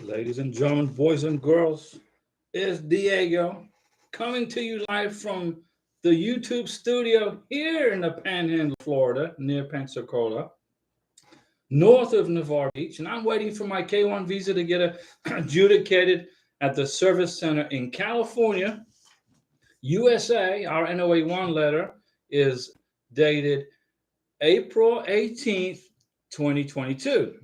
Ladies and gentlemen, boys and girls, it's Diego coming to you live from the YouTube studio here in the Panhandle, Florida, near Pensacola, north of Navarre Beach. And I'm waiting for my K1 visa to get adjudicated at the Service Center in California, USA. Our NOA1 letter is dated April 18th, 2022.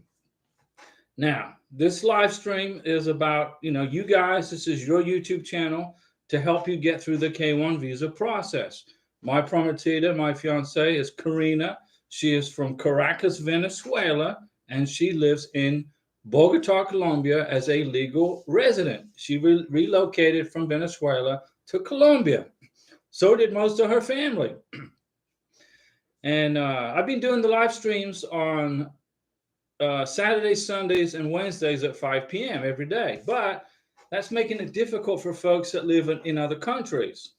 Now, this live stream is about, you guys, this is your YouTube channel to help you get through the K1 visa process. My prometida, my fiance is Karina. She is from Caracas, Venezuela, and she lives in Bogota, Colombia as a legal resident. She relocated from Venezuela to Colombia. So did most of her family. And I've been doing the live streams on Saturdays, Sundays, and Wednesdays at 5 p.m. every day. But that's making it difficult for folks that live in other countries.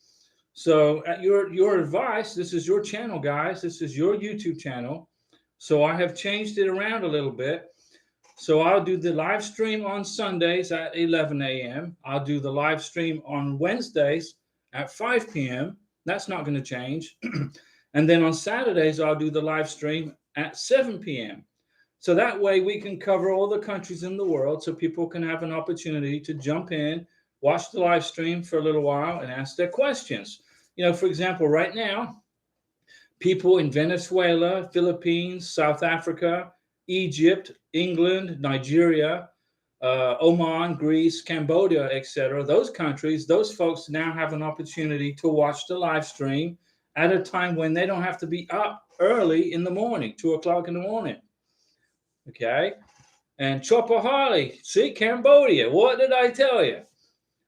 So at your advice, this is your channel, guys. This is your YouTube channel. So I have changed it around a little bit. So I'll do the live stream on Sundays at 11 a.m. I'll do the live stream on Wednesdays at 5 p.m. That's not going to change. And then on Saturdays, I'll do the live stream at 7 p.m. So that way we can cover all the countries in the world so people can have an opportunity to jump in, watch the live stream for a little while and ask their questions. For example, right now, people in Venezuela, Philippines, South Africa, Egypt, England, Nigeria, Oman, Greece, Cambodia, etc. Those countries, those folks now have an opportunity to watch the live stream at a time when they don't have to be up early in the morning, 2 o'clock in the morning. Okay. And Chopper Harley, see, Cambodia. What did I tell you?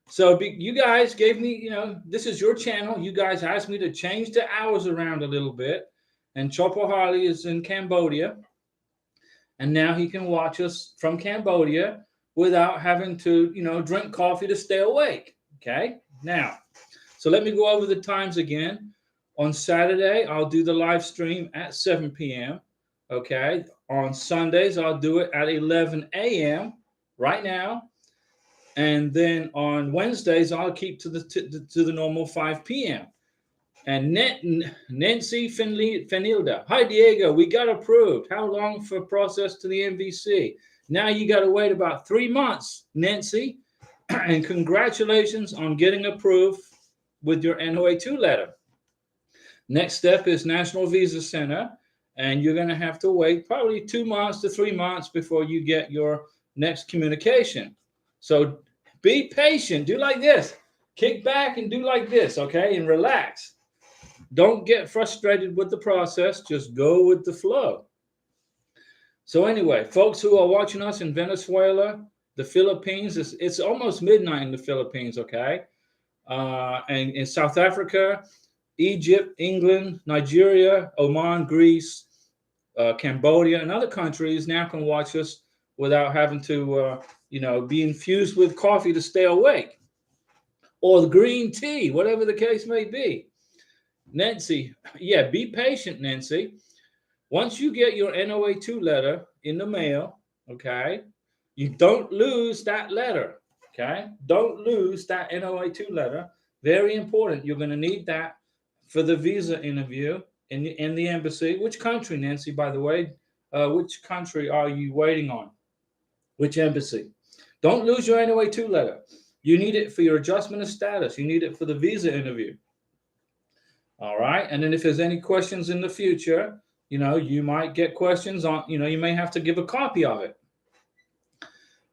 So you guys gave me, this is your channel. You guys asked me to change the hours around a little bit. And Chopper Harley is in Cambodia. And now he can watch us from Cambodia without having to, drink coffee to stay awake. Okay. Now, so let me go over the times again. On Saturday, I'll do the live stream at 7 p.m. Okay. On Sundays, I'll do it at 11 a.m. right now. And then on Wednesdays, I'll keep to the normal 5 p.m. And Nancy Fenilda. Hi, Diego. We got approved. How long for process to the MVC? Now you got to wait about 3 months, Nancy. And congratulations on getting approved with your NOA2 letter. Next step is National Visa Center. And you're going to have to wait probably 2 months to 3 months before you get your next communication. So be patient. Do like this. Kick back and do like this, okay? And relax. Don't get frustrated with the process. Just go with the flow. So anyway, folks who are watching us in Venezuela, the Philippines, it's almost midnight in the Philippines, okay? And in South Africa, Egypt, England, Nigeria, Oman, Greece, Cambodia, and other countries now can watch us without having to, be infused with coffee to stay awake, or the green tea, whatever the case may be. Nancy, yeah, be patient, Nancy. Once you get your NOA2 letter in the mail, okay, you don't lose that letter, okay? Don't lose that NOA2 letter. Very important. You're going to need that for the visa interview in the embassy. Which country, Nancy, by the way? Which country are you waiting on? Which embassy? Don't lose your NOA2 letter. You need it for your adjustment of status. You need it for the visa interview. All right. And then if there's any questions in the future, you might get questions on, you may have to give a copy of it.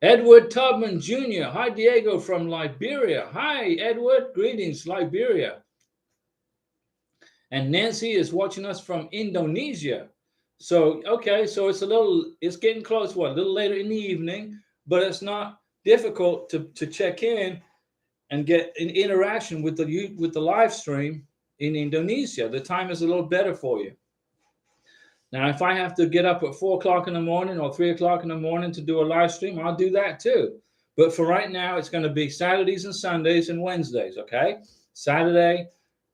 Edward Tubman Jr. Hi, Diego from Liberia. Hi, Edward. Greetings, Liberia. And Nancy is watching us from Indonesia. So, okay, so it's getting close, a little later in the evening, but it's not difficult to check in and get an interaction with the live stream in Indonesia. The time is a little better for you. Now, if I have to get up at 4 o'clock in the morning or 3 o'clock in the morning to do a live stream, I'll do that too. But for right now, it's going to be Saturdays and Sundays and Wednesdays, okay? Saturday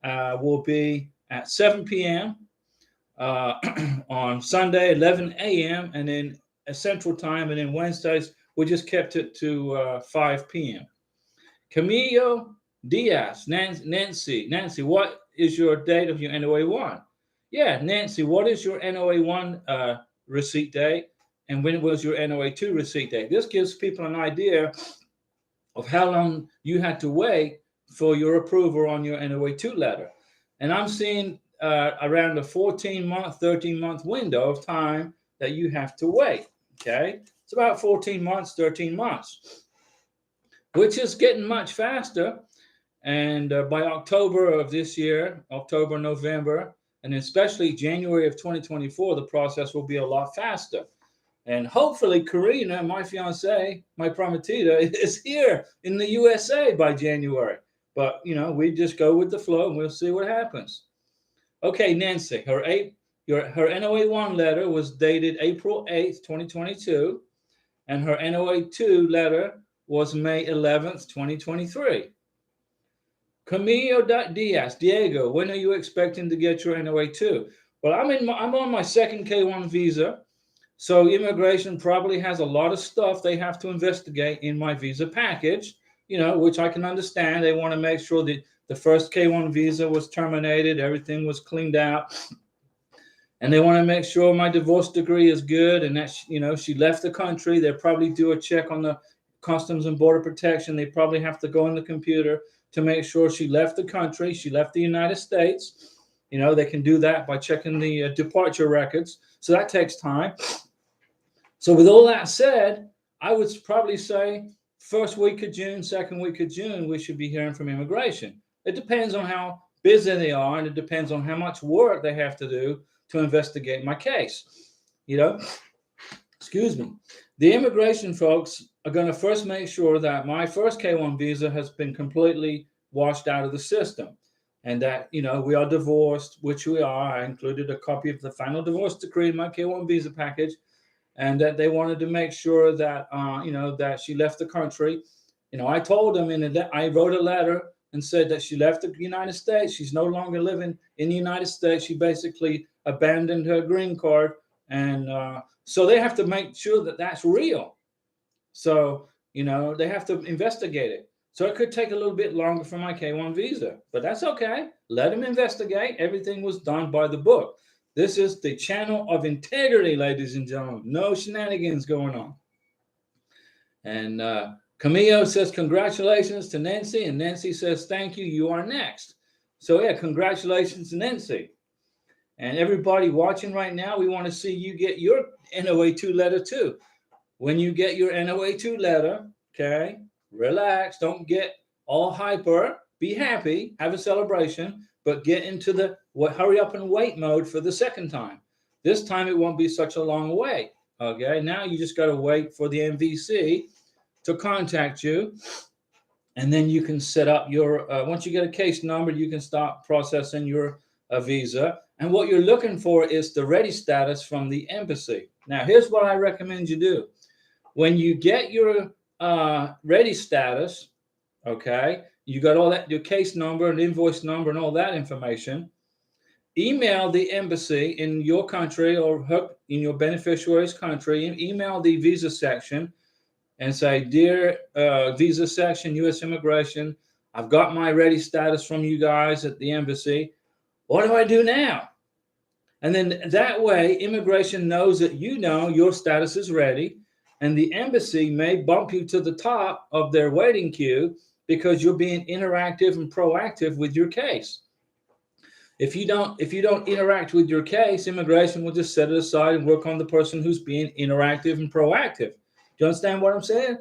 will be at 7 p.m. On Sunday, 11 a.m., and then Central Time, and then Wednesdays We just kept it to 5 p.m. Camilo Diaz, Nancy, what is your date of your NOA1? Yeah, Nancy, what is your NOA1 receipt date? And when was your NOA2 receipt date? This gives people an idea of how long you had to wait for your approval on your NOA2 letter. And I'm seeing around a 14-month, 13-month window of time that you have to wait. Okay, it's about 14 months, 13 months, which is getting much faster. And by October of this year, October, November, and especially January of 2024, the process will be a lot faster. And hopefully Karina, my fiance, my prometida, is here in the USA by January. But, you know, we just go with the flow and we'll see what happens. Okay, Nancy, her NOA1 letter was dated April 8th, 2022. And her NOA2 letter was May 11th, 2023. Camilo Diaz, Diego, when are you expecting to get your NOA2? Well, I'm on my second K1 visa. So immigration probably has a lot of stuff they have to investigate in my visa package, you know, which I can understand. They want to make sure that the first K1 visa was terminated, everything was cleaned out, and they want to make sure my divorce decree is good and that, you know, she left the country. They'll probably do a check on the Customs and Border Protection. They probably have to go in the computer to make sure she left the country, she left the United States. You know, they can do that by checking the departure records. So that takes time. So with all that said, I would probably say first week of June, second week of June, we should be hearing from immigration. It depends on how busy they are, and it depends on how much work they have to do to investigate my case. You know, excuse me. The immigration folks are going to first make sure that my first K1 visa has been completely washed out of the system, and that, you know, we are divorced, which we are. I included a copy of the final divorce decree in my K1 visa package. And that they wanted to make sure that, you know, that she left the country. You know, I told them I wrote a letter and said that she left the United States. She's no longer living in the United States. She basically abandoned her green card. And so they have to make sure that that's real. So, you know, they have to investigate it. So it could take a little bit longer for my K1 visa, but that's okay. Let them investigate. Everything was done by the book. This is the channel of integrity, ladies and gentlemen. No shenanigans going on. And Camilo says, congratulations to Nancy. And Nancy says, thank you. You are next. So, yeah, congratulations to Nancy. And everybody watching right now, we want to see you get your NOA2 letter too. When you get your NOA2 letter, okay, relax. Don't get all hyper. Be happy. Have a celebration. But get into the hurry up and wait mode for the second time. This time it won't be such a long wait. Okay, now you just got to wait for the MVC to contact you, and then you can set up your. Once you get a case number, you can start processing your visa. And what you're looking for is the ready status from the embassy. Now, here's what I recommend you do: when you get your ready status, okay. You got all that, your case number and invoice number and all that information. Email the embassy in your country or in your beneficiary's country, and email the visa section and say, dear visa section, U.S. Immigration, I've got my ready status from you guys at the embassy. What do I do now? And then that way, immigration knows that you know your status is ready, and the embassy may bump you to the top of their waiting queue because you're being interactive and proactive with your case. If you don't interact with your case, immigration will just set it aside and work on the person who's being interactive and proactive. Do you understand what I'm saying?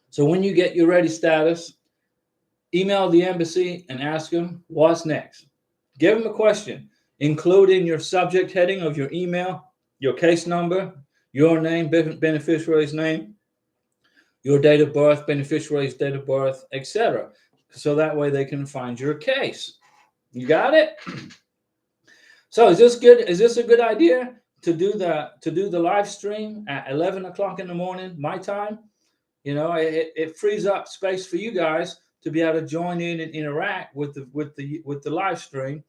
So when you get your ready status, email the embassy and ask them what's next. Give them a question. Include in your subject heading of your email your case number, your name, beneficiary's name, your date of birth, beneficiary's date of birth, etc. So that way they can find your case. You got it? So is this good? Is this a good idea to do the live stream at 11 o'clock in the morning, my time? You know, it frees up space for you guys to be able to join in and interact with the live stream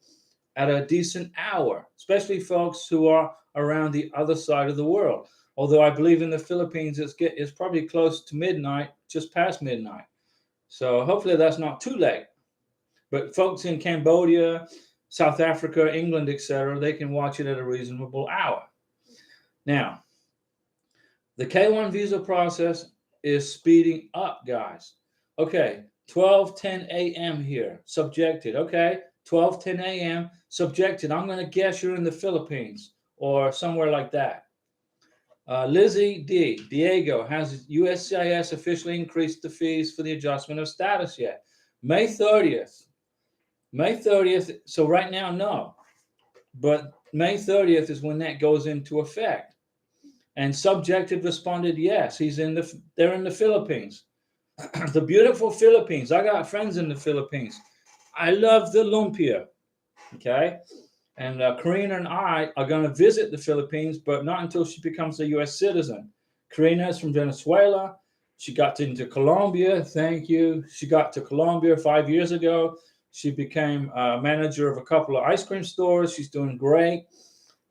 at a decent hour, especially folks who are around the other side of the world. Although I believe in the Philippines, it's probably close to midnight, just past midnight. So hopefully that's not too late. But folks in Cambodia, South Africa, England, etc., they can watch it at a reasonable hour. Now, the K1 visa process is speeding up, guys. Okay, 12:10 a.m. here, subjected. Okay, 12:10 a.m. subjected. I'm going to guess you're in the Philippines or somewhere like that. Lizzie D. Diego, has USCIS officially increased the fees for the adjustment of status yet? May 30th. May 30th. So right now, no. But May 30th is when that goes into effect. And subjected responded, yes, they're in the Philippines. The beautiful Philippines. I got friends in the Philippines. I love the lumpia. Okay. And Karina and I are going to visit the Philippines, but not until she becomes a U.S. citizen. Karina is from Venezuela. She got into Colombia. Thank you. She got to Colombia 5 years ago. She became manager of a couple of ice cream stores. She's doing great.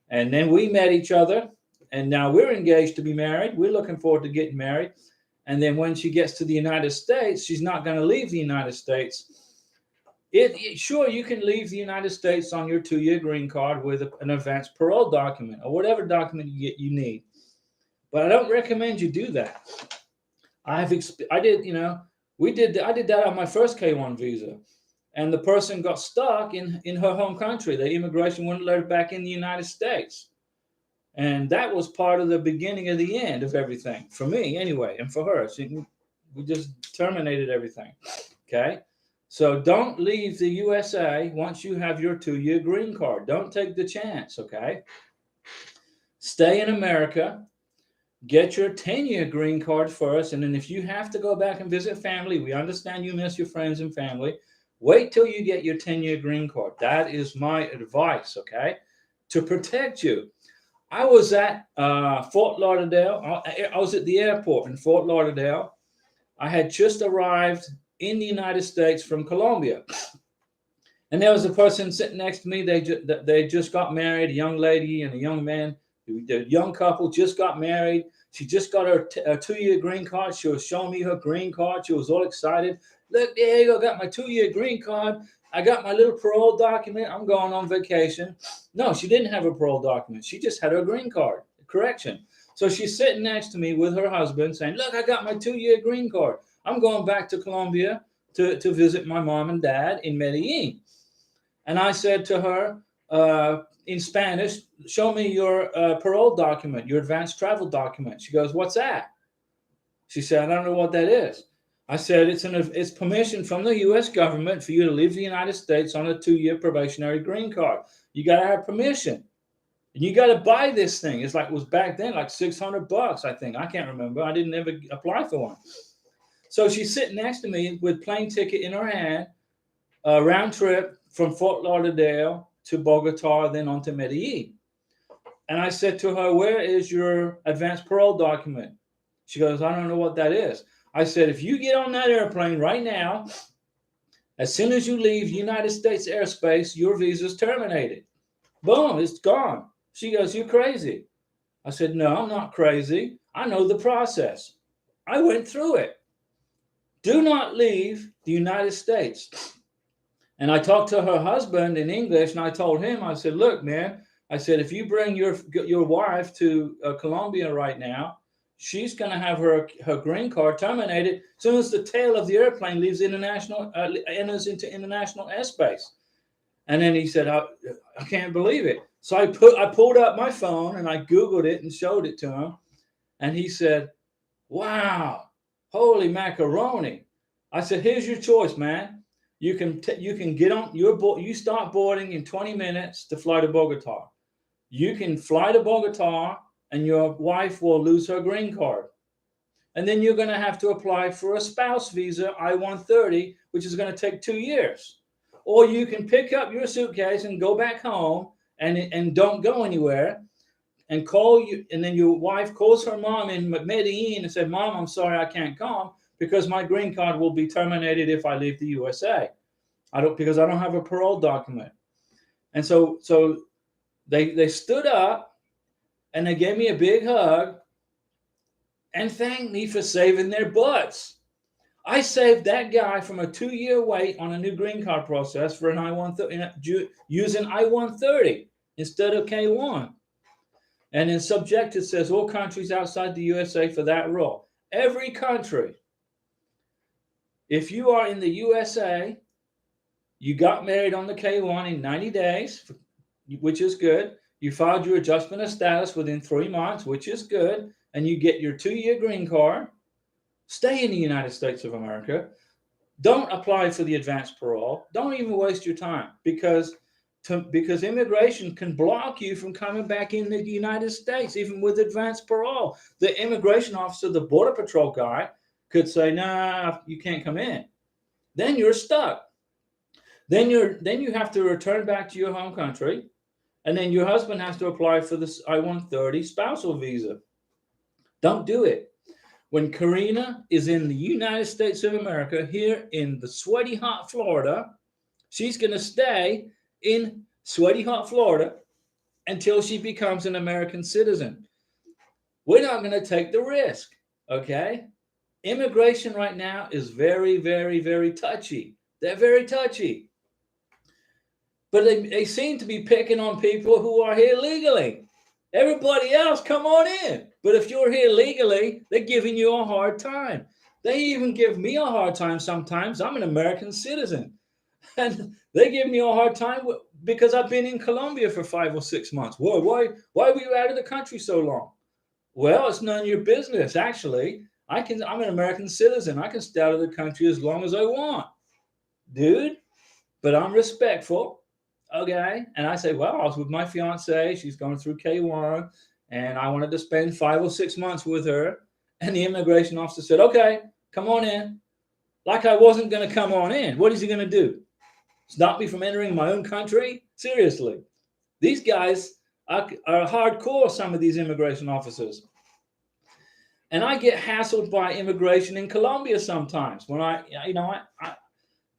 And then we met each other. And now we're engaged to be married. We're looking forward to getting married. And then when she gets to the United States, she's not going to leave the United States. Sure, you can leave the United States on your 2-year green card with an advance parole document or whatever document you need. But I don't recommend you do that. I did that on my first K1 visa. And the person got stuck in her home country. The immigration wouldn't let her back in the United States. And that was part of the beginning of the end of everything, for me anyway, and for her. We just terminated everything, okay? So don't leave the USA once you have your 2-year green card. Don't take the chance, okay? Stay in America. Get your 10-year green card first, and then if you have to go back and visit family, we understand you miss your friends and family. Wait till you get your 10-year green card. That is my advice, okay? To protect you. I was at Fort Lauderdale. I was at the airport in Fort Lauderdale. I had just arrived in the United States from Colombia. And there was a person sitting next to me. They just got married, a young lady and a young man. The young couple just got married. She just got her 2-year green card. She was showing me her green card. She was all excited. Look, Diego, I got my 2-year green card. I got my little parole document. I'm going on vacation. No, she didn't have a parole document. She just had her green card. Correction. So she's sitting next to me with her husband saying, look, I got my 2-year green card. I'm going back to Colombia to visit my mom and dad in Medellin. And I said to her in Spanish, show me your parole document, your advanced travel document. She goes, what's that? She said, I don't know what that is. I said, it's permission from the U.S. government for you to leave the United States on a 2-year probationary green card. You got to have permission. And you got to buy this thing. It was back then like $600, I think. I can't remember. I didn't ever apply for one. So she's sitting next to me with plane ticket in her hand, round trip from Fort Lauderdale to Bogota, then on to Medellin. And I said to her, where is your advanced parole document? She goes, I don't know what that is. I said, if you get on that airplane right now, as soon as you leave United States airspace, your visa's terminated. Boom, it's gone. She goes, you're crazy. I said, no, I'm not crazy. I know the process. I went through it. Do not leave the United States. And I talked to her husband in English, and I told him, I said, look, man, I said, if you bring your wife to Colombia right now, she's going to have her green card terminated as soon as the tail of the airplane enters into international airspace. And then he said, I can't believe it. So I pulled up my phone and I Googled it and showed it to him. And he said, wow, holy macaroni. I said, here's your choice, man. You can get on you start boarding in 20 minutes to fly to Bogota. You can fly to Bogota and your wife will lose her green card. And then you're going to have to apply for a spouse visa, I-130, which is going to take 2 years. Or you can pick up your suitcase and go back home and don't go anywhere and call you. And then your wife calls her mom in Medellin and said, Mom, I'm sorry, I can't come because my green card will be terminated if I leave the USA. Because I don't have a parole document. And so they stood up and they gave me a big hug and thank me for saving their butts. I saved that guy from a 2-year wait on a new green card process for an I-130, using I-130 instead of K-1. And in subject, it says all countries outside the USA for that rule. Every country. If you are in the USA, you got married on the K-1 in 90 days, which is good. You filed your adjustment of status within 3 months, which is good. And you get your 2-year green card. Stay in the United States of America. Don't apply for the advanced parole. Don't even waste your time because immigration can block you from coming back in the United States, even with advanced parole. The immigration officer, the Border Patrol guy, could say, "Nah, you can't come in." Then you're stuck. Then you have to return back to your home country, and then your husband has to apply for this I-130 spousal visa. Don't do it. When Karina is in the United States of America, here in the sweaty hot Florida, she's going to stay in sweaty hot Florida until she becomes an American citizen. We're not going to take the risk, okay? Immigration right now is very, very, very touchy. They're very touchy. But they seem to be picking on people who are here legally. Everybody else, come on in. But if you're here legally, they're giving you a hard time. They even give me a hard time sometimes. I'm an American citizen. And they give me a hard time because I've been in Colombia for 5 or 6 months. Why were you out of the country so long? Well, it's none of your business, actually. I'm an American citizen. I can stay out of the country as long as I want, dude. But I'm respectful. Okay. And I say, well, I was with my fiance. She's going through K-1 and I wanted to spend 5 or 6 months with her. And the immigration officer said, okay, come on in. Like I wasn't going to come on in. What is he going to do? Stop me from entering my own country? Seriously. These guys are hardcore, some of these immigration officers. And I get hassled by immigration in Colombia sometimes. When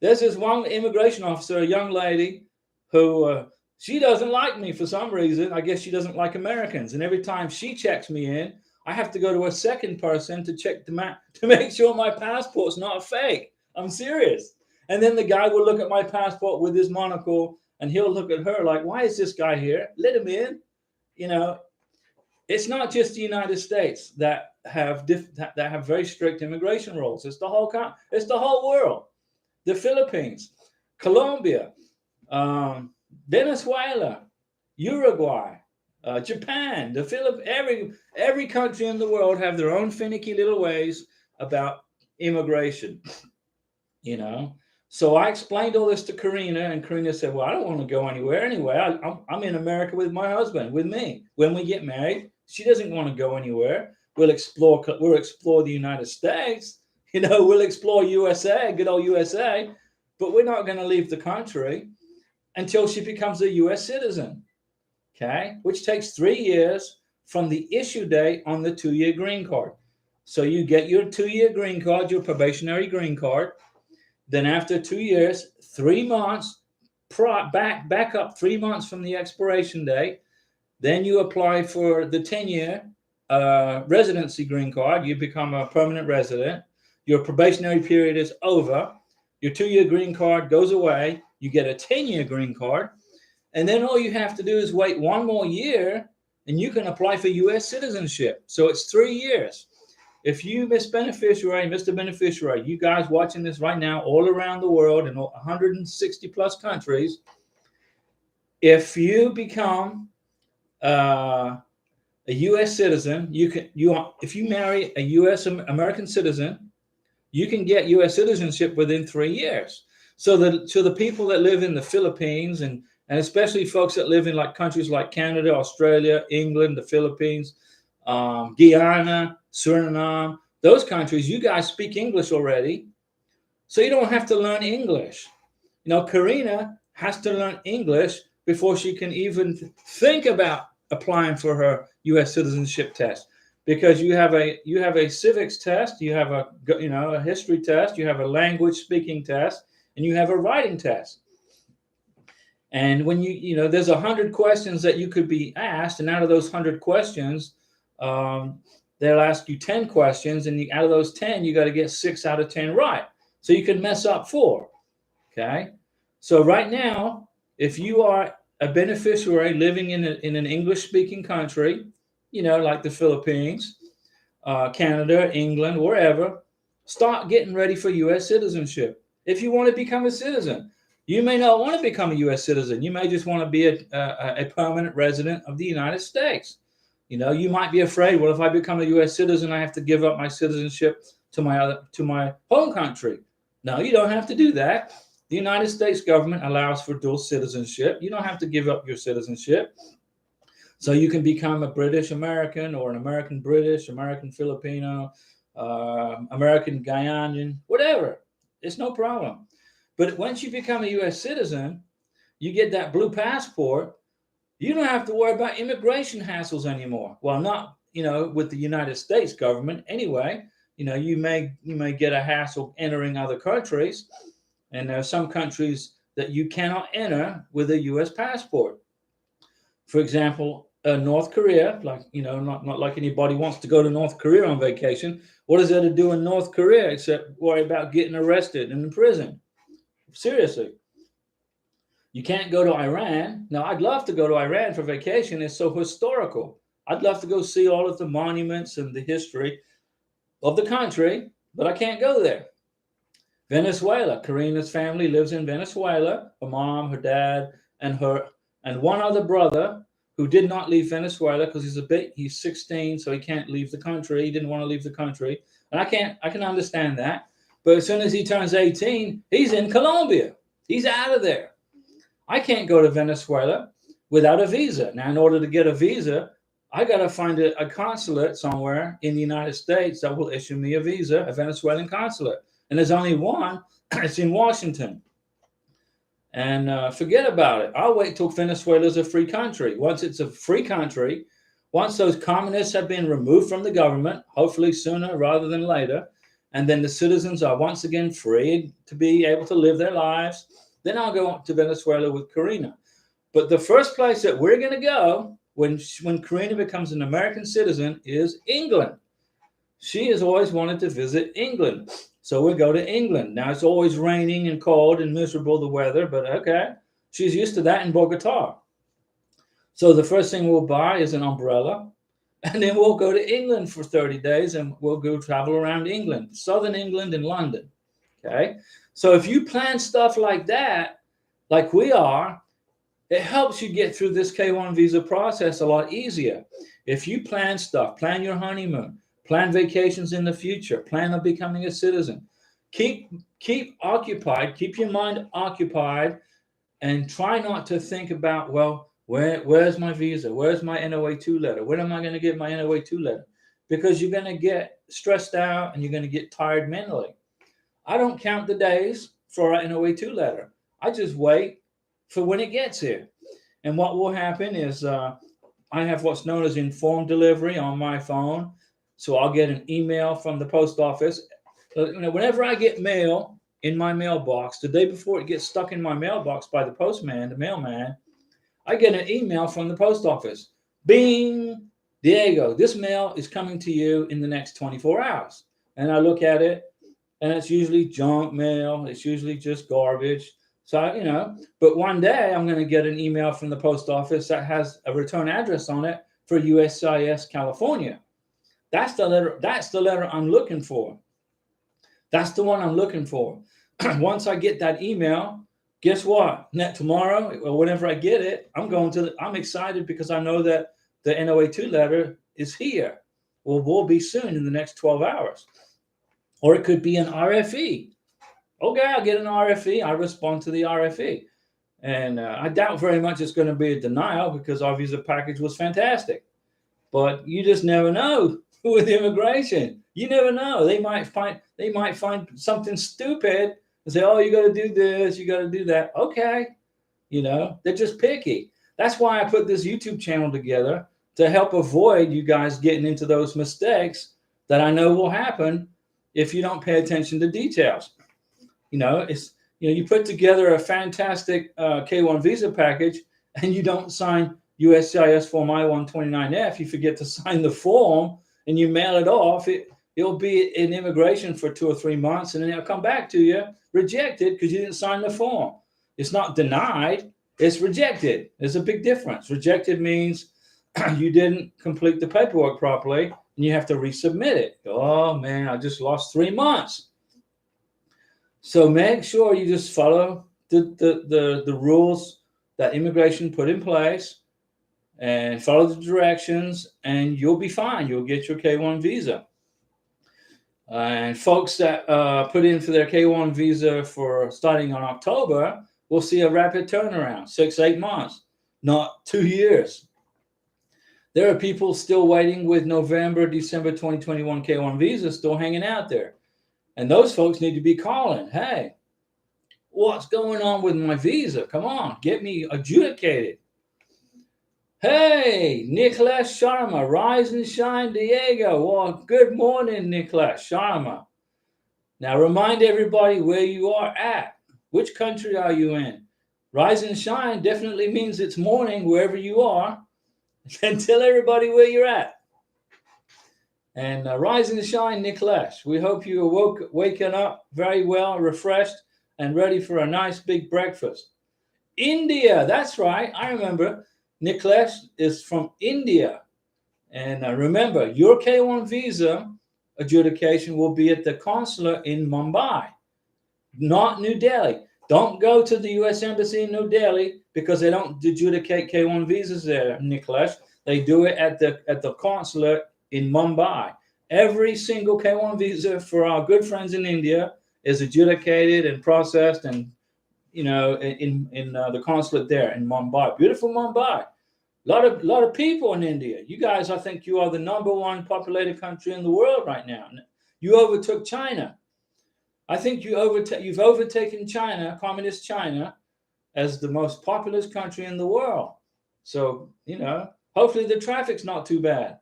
there's this one immigration officer, a young lady, who she doesn't like me for some reason. I guess she doesn't like Americans. And every time she checks me in, I have to go to a second person to check to make sure my passport's not a fake. I'm serious. And then the guy will look at my passport with his monocle and he'll look at her like, why is this guy here? Let him in. You know, it's not just the United States that have very strict immigration rules. It's the whole world. The Philippines, Colombia, Venezuela, Uruguay, Japan, the Philippines, every country in the world have their own finicky little ways about immigration, you know. So I explained all this to Karina, and Karina said, well, I don't want to go anywhere anyway. I'm in America with my husband, with me. When we get married, she doesn't want to go anywhere. We'll explore the United States, you know, we'll explore USA, good old USA, but we're not going to leave the country until she becomes a U.S. citizen, okay, which takes 3 years from the issue date on the 2-year green card. So you get your 2-year green card, your probationary green card. Then after 2 years, 3 months, back up 3 months from the expiration date. Then you apply for the 10-year residency green card. You become a permanent resident. Your probationary period is over. Your 2-year green card goes away. You get a 10-year green card. And then all you have to do is wait 1 more year and you can apply for U.S. citizenship. So it's 3 years. If you, Mr. Beneficiary, you guys watching this right now all around the world in 160 plus countries, if you become a U.S. citizen, if you marry a U.S. American citizen, you can get U.S. citizenship within 3 years. So the people that live in the Philippines and especially folks that live in like countries like Canada, Australia, England, the Philippines, Guyana, Suriname, those countries, you guys speak English already. So you don't have to learn English. You know, Karina has to learn English before she can even think about applying for her U.S. citizenship test. Because you have a civics test, you have a history test, you have a language speaking test, and you have a writing test. And when there's 100 questions that you could be asked, and out of those 100 questions, they'll ask you 10 questions, and out of those 10, you got to get 6 out of 10 right. So you can mess up 4. Okay. So right now, if you are a beneficiary living in an English-speaking country, like the Philippines, Canada, England, wherever, start getting ready for U.S. citizenship. If you want to become a citizen, you may not want to become a U.S. citizen. You may just want to be a permanent resident of the United States. You might be afraid, well, if I become a U.S. citizen, I have to give up my citizenship to my home country. No, you don't have to do that. The United States government allows for dual citizenship. You don't have to give up your citizenship. So you can become a British American or an American British, American Filipino, American Guyanian, whatever. It's no problem. But once you become a U.S. citizen, you get that blue passport. You don't have to worry about immigration hassles anymore. Well, not with the United States government anyway. You may get a hassle entering other countries, and there are some countries that you cannot enter with a U.S. passport. For example, North Korea, not like anybody wants to go to North Korea on vacation. What is there to do in North Korea except worry about getting arrested and in prison? Seriously. You can't go to Iran. Now, I'd love to go to Iran for vacation. It's so historical. I'd love to go see all of the monuments and the history of the country, but I can't go there. Venezuela. Karina's family lives in Venezuela. Her mom, her dad, and one other brother who did not leave Venezuela because he's 16, so he can't leave the country. He didn't want to leave the country. And I can understand that. But as soon as he turns 18, he's in Colombia. He's out of there. I can't go to Venezuela without a visa. Now, in order to get a visa, I got to find a consulate somewhere in the United States that will issue me a visa, a Venezuelan consulate. And there's only one. It's in Washington. And forget about it. I'll wait till Venezuela's a free country. Once it's a free country, once those communists have been removed from the government, hopefully sooner rather than later, and then the citizens are once again free to be able to live their lives, then I'll go to Venezuela with Karina. But the first place that we're going to go when Karina becomes an American citizen is England. She has always wanted to visit England. So we'll go to England. Now, it's always raining and cold and miserable, the weather, but okay. She's used to that in Bogota. So the first thing we'll buy is an umbrella, and then we'll go to England for 30 days, and we'll go travel around England, southern England and London, okay? So if you plan stuff like that, like we are, it helps you get through this K-1 visa process a lot easier. If you plan stuff, plan your honeymoon, plan vacations in the future, plan on becoming a citizen. Keep occupied, keep your mind occupied, and try not to think about, well, where's my visa? Where's my NOA-2 letter? When am I going to get my NOA-2 letter? Because you're going to get stressed out and you're going to get tired mentally. I don't count the days for our NOA-2 letter. I just wait for when it gets here. And what will happen is I have what's known as informed delivery on my phone. So I'll get an email from the post office. Whenever I get mail in my mailbox, the day before it gets stuck in my mailbox by the postman, the mailman, I get an email from the post office. Bing, Diego, this mail is coming to you in the next 24 hours. And I look at it, and it's usually junk mail. It's usually just garbage. So, but one day I'm going to get an email from the post office that has a return address on it for USCIS, California. That's the letter I'm looking for. That's the one I'm looking for. Once I get that email, guess what? Tomorrow or whenever I get it, I'm excited because I know that the NOA-2 letter is here. Well, will be soon in the next 12 hours. Or it could be an RFE. Okay, I'll get an RFE. I respond to the RFE. And I doubt very much it's going to be a denial because our visa package was fantastic. But you just never know with immigration. You never know. They might find something stupid and say, oh, you got to do this, you got to do that. Okay. They're just picky. That's why I put this YouTube channel together to help avoid you guys getting into those mistakes that I know will happen if you don't pay attention to details. You put together a fantastic K-1 visa package and you don't sign USCIS Form I-129F. You forget to sign the form and you mail it off, it'll be in immigration for 2 or 3 months, and then it'll come back to you rejected because you didn't sign the form. It's not denied, it's rejected. There's a big difference. Rejected means you didn't complete the paperwork properly and you have to resubmit it. Oh man, I just lost 3 months. So make sure you just follow the rules that immigration put in place and follow the directions, and you'll be fine. You'll get your K-1 visa. And folks that put in for their K-1 visa for starting on October will see a rapid turnaround, 6-8 months, not 2 years. There are people still waiting with November, December 2021 K-1 visas still hanging out there. And those folks need to be calling, hey, what's going on with my visa? Come on, get me adjudicated. Hey, Nicholas Sharma, Rise and Shine, Diego. Well, good morning, Nicholas Sharma. Now remind everybody where you are at. Which country are you in? Rise and Shine definitely means it's morning wherever you are. And tell everybody where you're at. And Rise and Shine, Nicholas. We hope you are waking up very well, refreshed, and ready for a nice big breakfast. India, that's right. I remember. Nicholas is from India. And remember, your K-1 visa adjudication will be at the consulate in Mumbai, not New Delhi. Don't go to the U.S. Embassy in New Delhi because they don't adjudicate K-1 visas there, Nicholas. They do it at the consulate in Mumbai. Every single K-1 visa for our good friends in India is adjudicated and processed and in the consulate there in Mumbai. Beautiful Mumbai. A lot of people in India. You guys, I think you are the #1 populated country in the world right now. You overtook China. I think you've overtaken China, communist China, as the most populous country in the world. So, hopefully the traffic's not too bad.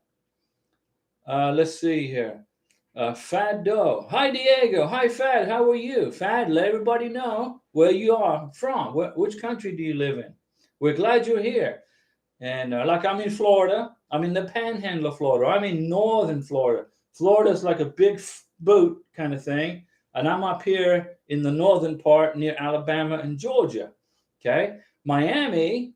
Let's see here. Fado. Hi, Diego. Hi, Fad. How are you? Fad, let everybody know where you are from. Which country do you live in? We're glad you're here. And I'm in Florida. I'm in the panhandle of Florida. I'm in northern Florida. Florida's like a big boot kind of thing. And I'm up here in the northern part near Alabama and Georgia. Okay. Miami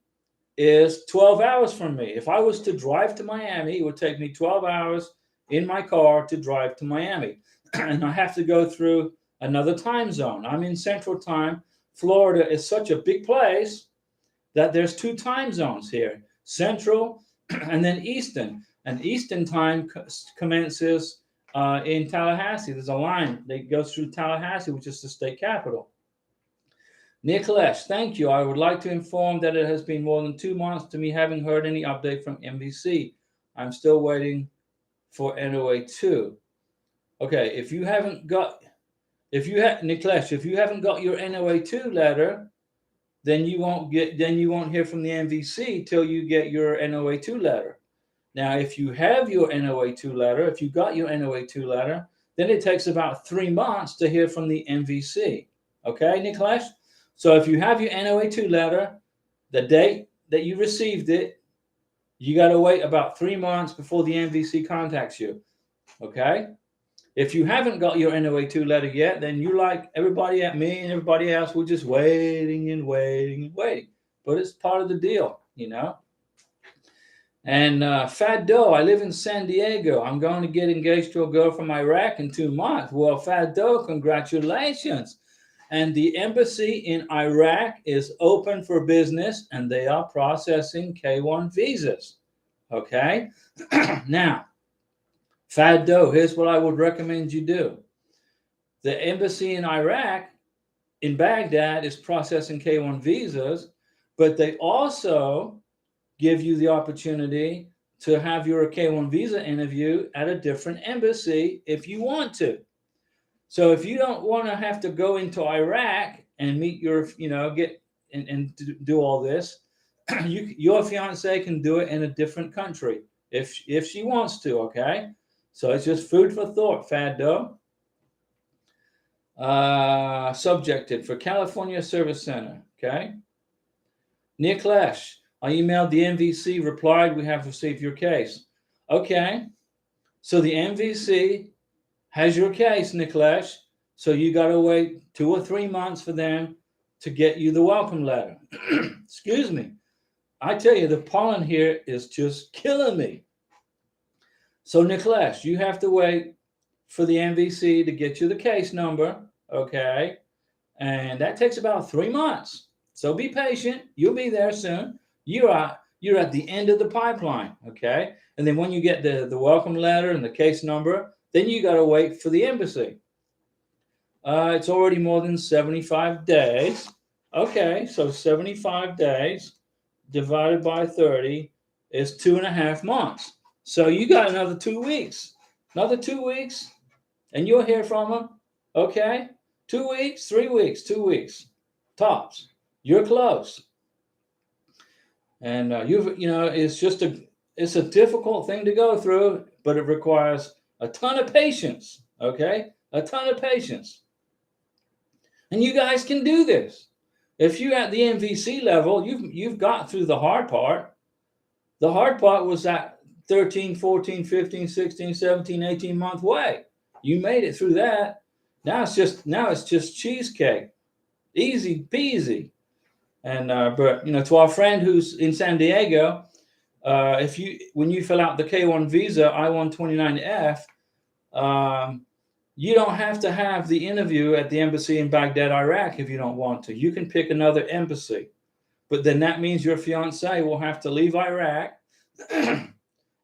is 12 hours from me. If I was to drive to Miami, it would take me 12 hours in my car to drive to Miami. And I have to go through another time zone. I'm in Central Time. Florida is such a big place that there's 2 time zones here, Central and then Eastern. And Eastern Time commences in Tallahassee. There's a line that goes through Tallahassee, which is the state capital. Nicholas, thank you. I would like to inform that it has been more than 2 months to me having heard any update from MVC. I'm still waiting for NOA 2. Okay, if you haven't got your NOA 2 letter, then you won't hear from the MVC till you get your NOA 2 letter. Now, if you have your NOA 2 letter, if you got your NOA 2 letter, then it takes about 3 months to hear from the MVC. Okay, Nicholas? So if you have your NOA 2 letter, the date that you received it, you got to wait about 3 months before the MVC contacts you. Okay? If you haven't got your NOA 2 letter yet, then you, like everybody at me and everybody else, we're just waiting and waiting and waiting. But it's part of the deal, And Fat Doe, I live in San Diego. I'm going to get engaged to a girl from Iraq in 2 months. Well, Fat Doe, congratulations. And the embassy in Iraq is open for business, and they are processing K-1 visas. Okay? Now, Fat Doe, here's what I would recommend you do. The embassy in Iraq, in Baghdad, is processing K-1 visas, but they also give you the opportunity to have your K-1 visa interview at a different embassy if you want to. So if you don't want to have to go into Iraq and meet your, get and do all this, your fiance can do it in a different country if she wants to. Okay, so it's just food for thought, Fad Doe. Subjected for California Service Center. Okay, Nick Lash, I emailed the MVC. Replied, we have received your case. Okay. So the MVC has your case, Niklesh. So you got to wait 2 or 3 months for them to get you the welcome letter. Excuse me. I tell you, the pollen here is just killing me. So Niklesh, you have to wait for the MVC to get you the case number, okay? And that takes about 3 months. So be patient. You'll be there soon. You're at the end of the pipeline, okay? And then when you get the welcome letter and the case number, then you got to wait for the embassy. It's already more than 75 days. Okay, so 75 days divided by 30 is 2.5 months. So you got another 2 weeks. Another 2 weeks, and you'll hear from them. Okay? 2 weeks, 3 weeks, 2 weeks. Tops. You're close. And it's a difficult thing to go through, but it requires a ton of patience. Okay? A ton of patience. And you guys can do this. If you're at the MVC level, you've got through the hard part. The hard part was that 13, 14, 15, 16, 17, 18 month way. You made it through that. Now it's just cheesecake. Easy peasy. And but to our friend who's in San Diego, when you fill out the K1 visa I-129F, you don't have to have the interview at the embassy in Baghdad, Iraq if you don't want to. You can pick another embassy. But then that means your fiance will have to leave Iraq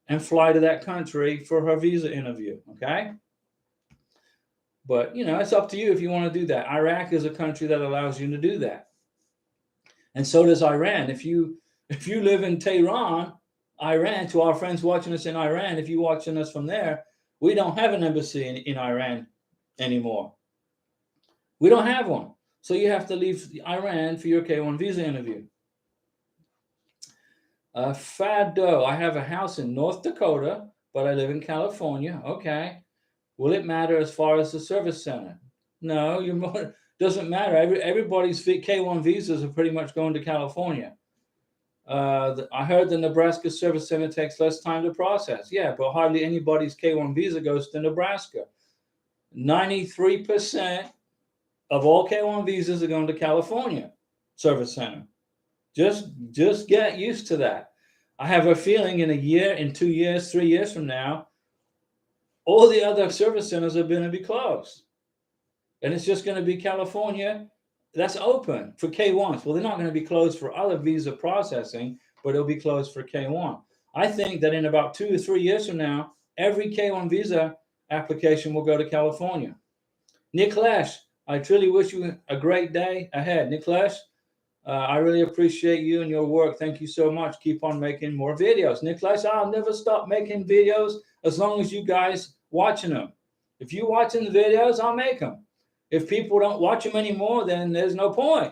and fly to that country for her visa interview, okay? But, it's up to you if you want to do that. Iraq is a country that allows you to do that. And so does Iran. If you live in Tehran, Iran, to our friends watching us in Iran, if you're watching us from there, we don't have an embassy in Iran anymore. We don't have one. So you have to leave Iran for your K1 visa interview. Fado, I have a house in North Dakota, but I live in California. Okay. Will it matter as far as the service center? No, doesn't matter. Everybody's K1 visas are pretty much going to California. I heard the Nebraska Service Center takes less time to process. Yeah, but hardly anybody's K1 visa goes to Nebraska. 93% of all K1 visas are going to California Service Center. Just get used to that. I have a feeling in a year, in 2 years, 3 years from now, all the other service centers are going to be closed. And it's just going to be California that's open for K1s. Well, they're not going to be closed for other visa processing, but it'll be closed for K1. I think that in about 2 or 3 years from now, every K1 visa application will go to California. Niklesh, I truly wish you a great day ahead. Niklesh, I really appreciate you and your work. Thank you so much. Keep on making more videos. Niklesh, I'll never stop making videos as long as you guys watching them. If you're watching the videos, I'll make them. If people don't watch them anymore, then there's no point.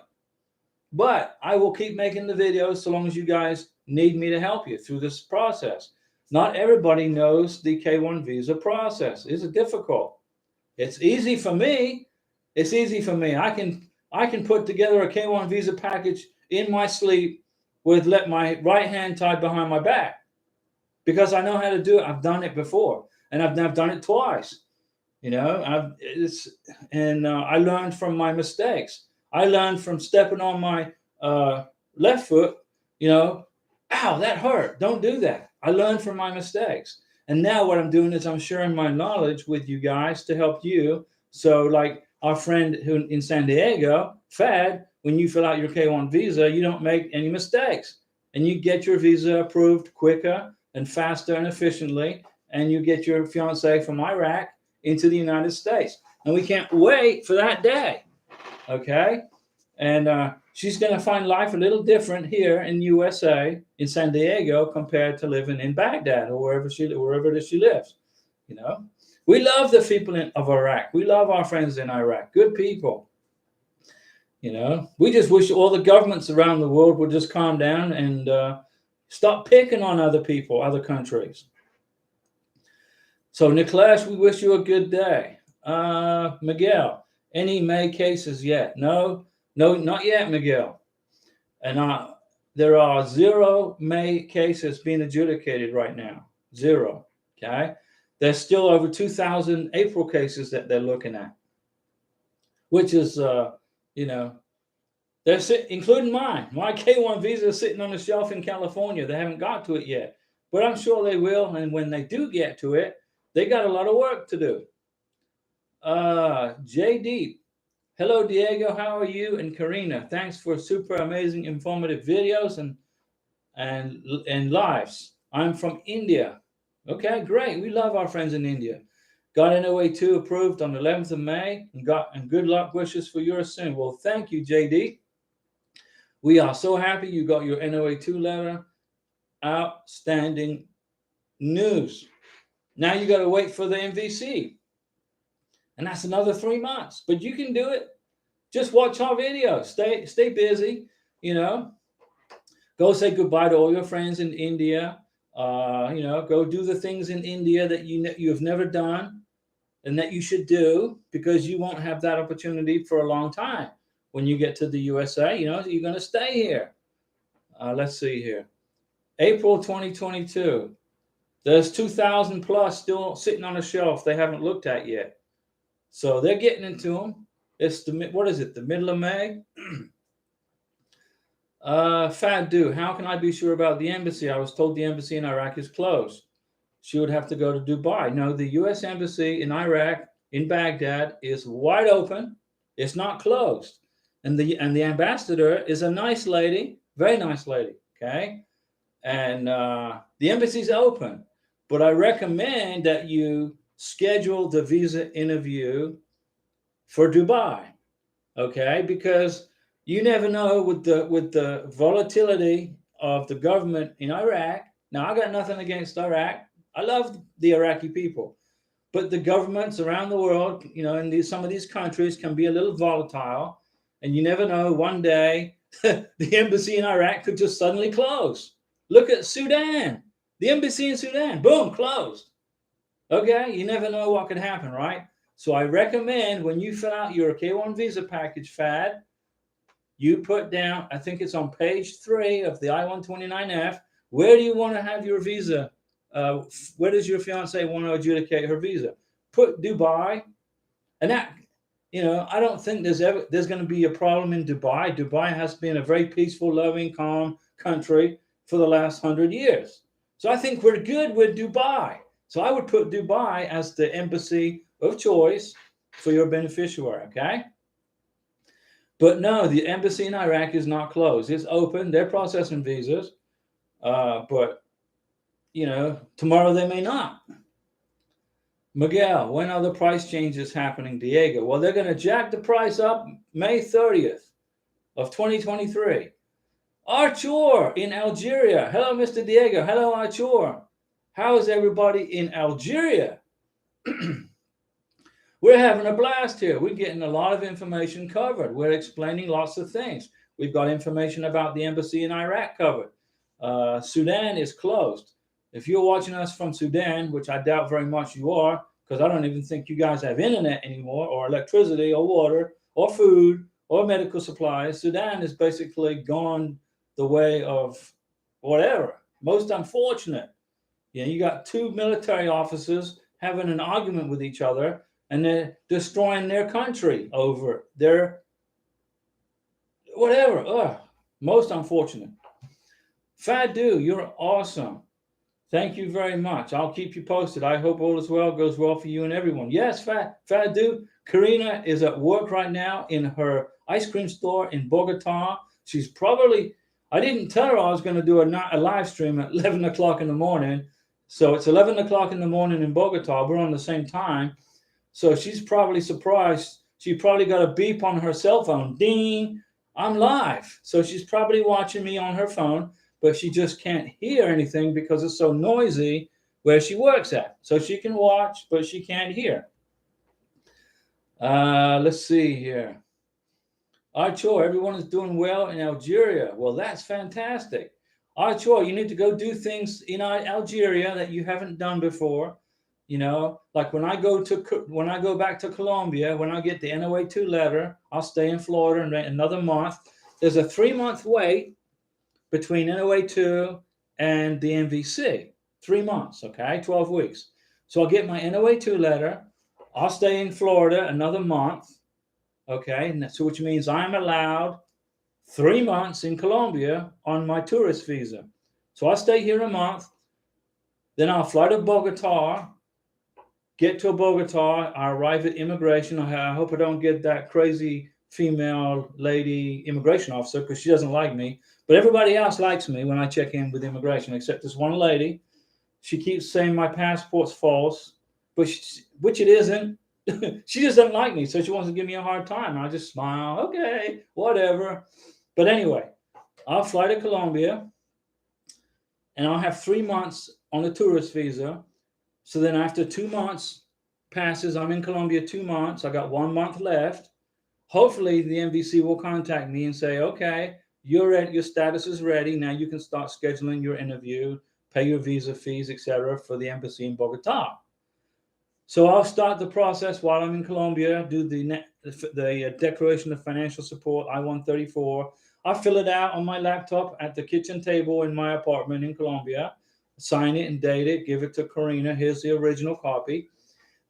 But I will keep making the videos so long as you guys need me to help you through this process. Not everybody knows the K1 visa process. It's difficult. It's easy for me. It's easy for me. I can put together a K1 visa package in my sleep with my right hand tied behind my back because I know how to do it. I've done it before, and I've done it twice. I learned from my mistakes. I learned from stepping on my left foot. Ow, that hurt. Don't do that. I learned from my mistakes. And now what I'm doing is I'm sharing my knowledge with you guys to help you. So like our friend who in San Diego, Fad, when you fill out your K1 visa, you don't make any mistakes. And you get your visa approved quicker and faster and efficiently. And you get your fiance from Iraq into the United States. And we can't wait for that day. Okay? And she's going to find life a little different here in USA, in San Diego, compared to living in Baghdad or wherever she lives. We love the people of Iraq. We love our friends in Iraq. Good people. We just wish all the governments around the world would just calm down and stop picking on other people, other countries. So, Niklesh, we wish you a good day. Miguel, any May cases yet? No, not yet, Miguel. And there are 0 May cases being adjudicated right now. 0. Okay. there's still over 2,000 April cases that they're looking at, which is, including mine. My K1 visa is sitting on the shelf in California. They haven't got to it yet, but I'm sure they will. And when they do get to it, they got a lot of work to do. J Deep. Hello, Diego. How are you? And Karina, thanks for super amazing, informative videos and lives. I'm from India. Okay, great. We love our friends in India. Got NOA2 approved on the 11th of May and good luck wishes for yours soon. Well, thank you, JD. We are so happy you got your NOA2 letter. Outstanding news. Now you got to wait for the MVC. And that's another 3 months, but you can do it. Just watch our videos. Stay busy, Go say goodbye to all your friends in India. Go do the things in India that you have never done and that you should do, because you won't have that opportunity for a long time. When you get to the USA, you're going to stay here. Let's see here. April 2022. There's 2,000 plus still sitting on a shelf they haven't looked at yet. So they're getting into them. It's the middle of May? Fadu, how can I be sure about the embassy? I was told the embassy in Iraq is closed. She would have to go to Dubai. No, the U.S. embassy in Iraq, in Baghdad, is wide open. It's not closed. And the ambassador is a nice lady, very nice lady, okay? And the embassy's open. But I recommend that you schedule the visa interview for Dubai, okay? Because you never know with the volatility of the government in Iraq. Now, I got nothing against Iraq. I love the Iraqi people. But the governments around the world, in some of these countries can be a little volatile. And you never know, one day, the embassy in Iraq could just suddenly close. Look at Sudan. The embassy in Sudan, boom, closed. Okay, you never know what could happen, right? So I recommend when you fill out your K1 visa package, FAD, you put down, I think it's on page 3 of the I-129F, where do you want to have your visa? Where does your fiance want to adjudicate her visa? Put Dubai. And that, I don't think there's going to be a problem in Dubai. Dubai has been a very peaceful, loving, calm country for the last 100 years. So I think we're good with Dubai. So I would put Dubai as the embassy of choice for your beneficiary, okay? But no, the embassy in Iraq is not closed. It's open. They're processing visas. But, tomorrow they may not. Miguel, when are the price changes happening, Diego? Well, they're going to jack the price up May 30th of 2023. Artur in Algeria. Hello, Mr. Diego. Hello, Artur. How is everybody in Algeria? We're having a blast here. We're getting a lot of information covered. We're explaining lots of things. We've got information about the embassy in Iraq covered. Sudan is closed. If you're watching us from Sudan, which I doubt very much you are, because I don't even think you guys have internet anymore, or electricity, or water, or food, or medical supplies, Sudan is basically gone the way of whatever. Most unfortunate. You got 2 military officers having an argument with each other, and they're destroying their country over their whatever. Most unfortunate. Fadu, you're awesome. Thank you very much. I'll keep you posted. I hope all is well, goes well for you and everyone. Yes, Fadu. Karina is at work right now in her ice cream store in Bogota. She's probably, I didn't tell her I was going to do a live stream at 11 o'clock in the morning. So it's 11 o'clock in the morning in Bogota. We're on the same time. So she's probably surprised. She probably got a beep on her cell phone. Ding, I'm live. So she's probably watching me on her phone, but she just can't hear anything because it's so noisy where she works at. So she can watch, but she can't hear. Let's see here. Artur, everyone is doing well in Algeria. Well, that's fantastic. Artur, you need to go do things in Algeria that you haven't done before. Like when I go back to Colombia, when I get the NOA2 letter, I'll stay in Florida and another month. There's a 3-month wait between NOA2 and the MVC. 3 months, okay, 12 weeks. So I'll get my NOA2 letter. I'll stay in Florida another month. Okay. And so which means I'm allowed 3 months in Colombia on my tourist visa. So I'll stay here a month. Then I'll fly to Bogota, get to Bogota. I arrive at immigration. I hope I don't get that crazy female lady immigration officer because she doesn't like me. But everybody else likes me when I check in with immigration, except this one lady. She keeps saying my passport's false, but which it isn't. She just doesn't like me, so she wants to give me a hard time. And I just smile, okay, whatever. But anyway, I'll fly to Colombia, and I'll have 3 months on a tourist visa. So then after 2 months passes, I'm in Colombia 2 months. I got 1 month left. Hopefully the MVC will contact me and say, okay, your status is ready. Now you can start scheduling your interview, pay your visa fees, etc., for the embassy in Bogota. So I'll start the process while I'm in Colombia, do the Declaration of Financial Support, I-134. I'll fill it out on my laptop at the kitchen table in my apartment in Colombia, sign it and date it, give it to Karina. Here's the original copy.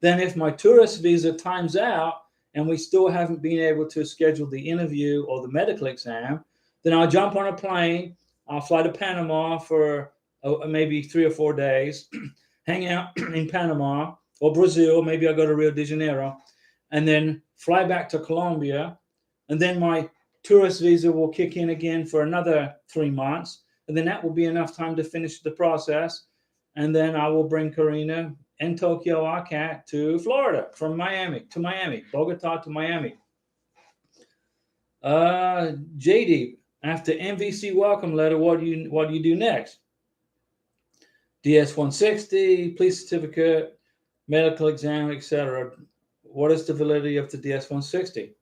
Then if my tourist visa times out and we still haven't been able to schedule the interview or the medical exam, then I'll jump on a plane. I'll fly to Panama for maybe 3 or 4 days, hang out in Panama or Brazil. Maybe I'll go to Rio de Janeiro and then fly back to Colombia. And then my tourist visa will kick in again for another 3 months. And then that will be enough time to finish the process. And then I will bring Karina and Tokyo ACAT to Florida from Miami, Bogota to Miami. JD, after MVC welcome letter, what do you do next? DS-160, police certificate, medical exam, etc. What is the validity of the DS-160?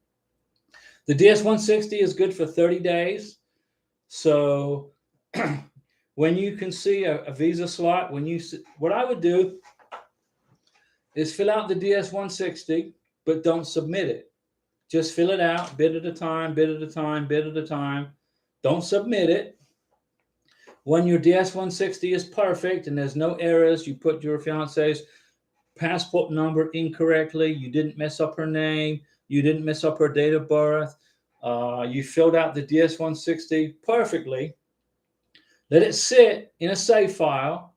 The DS-160 is good for 30 days. So when you can see a visa slot, what I would do is fill out the DS-160, but don't submit it. Just fill it out, bit at a time, bit at a time, bit at a time. Don't submit it. When your DS-160 is perfect and there's no errors, you put your fiance's passport number incorrectly, you didn't mess up her name, you didn't mess up her date of birth, you filled out the DS-160 perfectly, let it sit in a save file.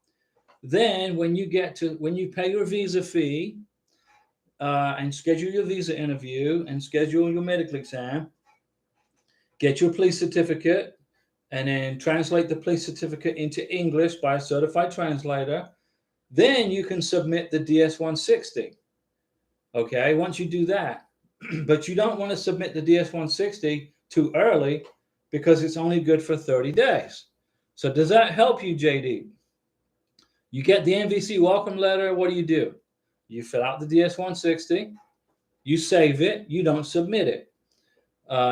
Then when you pay your visa fee and schedule your visa interview and schedule your medical exam, get your police certificate, and then translate the police certificate into English by a certified translator. Then you can submit the DS-160. Okay, once you do that, but you don't want to submit the DS-160 too early because it's only good for 30 days. So does that help you, JD? You get the MVC welcome letter. What do? You fill out the DS-160, you save it, you don't submit it.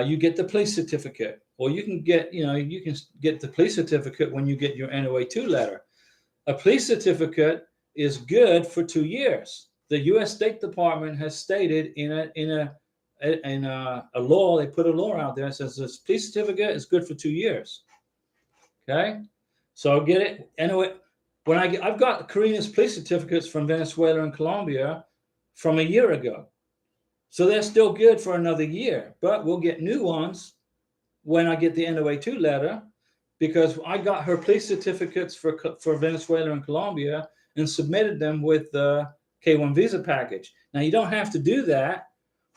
You get the police certificate, or you can get the police certificate when you get your NOA2 letter. A police certificate is good for 2 years. The U.S. State Department has stated in a law, they put a law out there that says this police certificate is good for 2 years. Okay, so get it. Anyway, I've got Karina's police certificates from Venezuela and Colombia from a year ago, so they're still good for another year. But we'll get new ones when I get the NOA2 letter, because I got her police certificates for Venezuela and Colombia and submitted them with the K1 visa package. Now, you don't have to do that,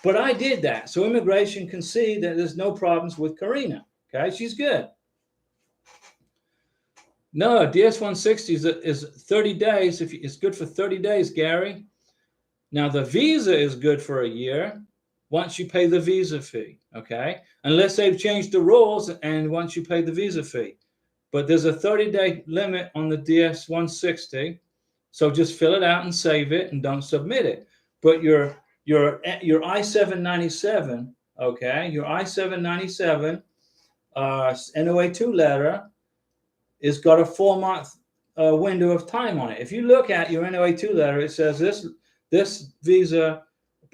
but I did that. So immigration can see that there's no problems with Karina. Okay, she's good. No, DS-160 is 30 days. It's good for 30 days, Gary. Now, the visa is good for a year once you pay the visa fee, okay? Unless they've changed the rules and once you pay the visa fee. But there's a 30-day limit on the DS-160, so just fill it out and save it and don't submit it. But your I-797, okay, your I-797 NOA2 letter is got a 4-month window of time on it. If you look at your NOA2 letter, it says this visa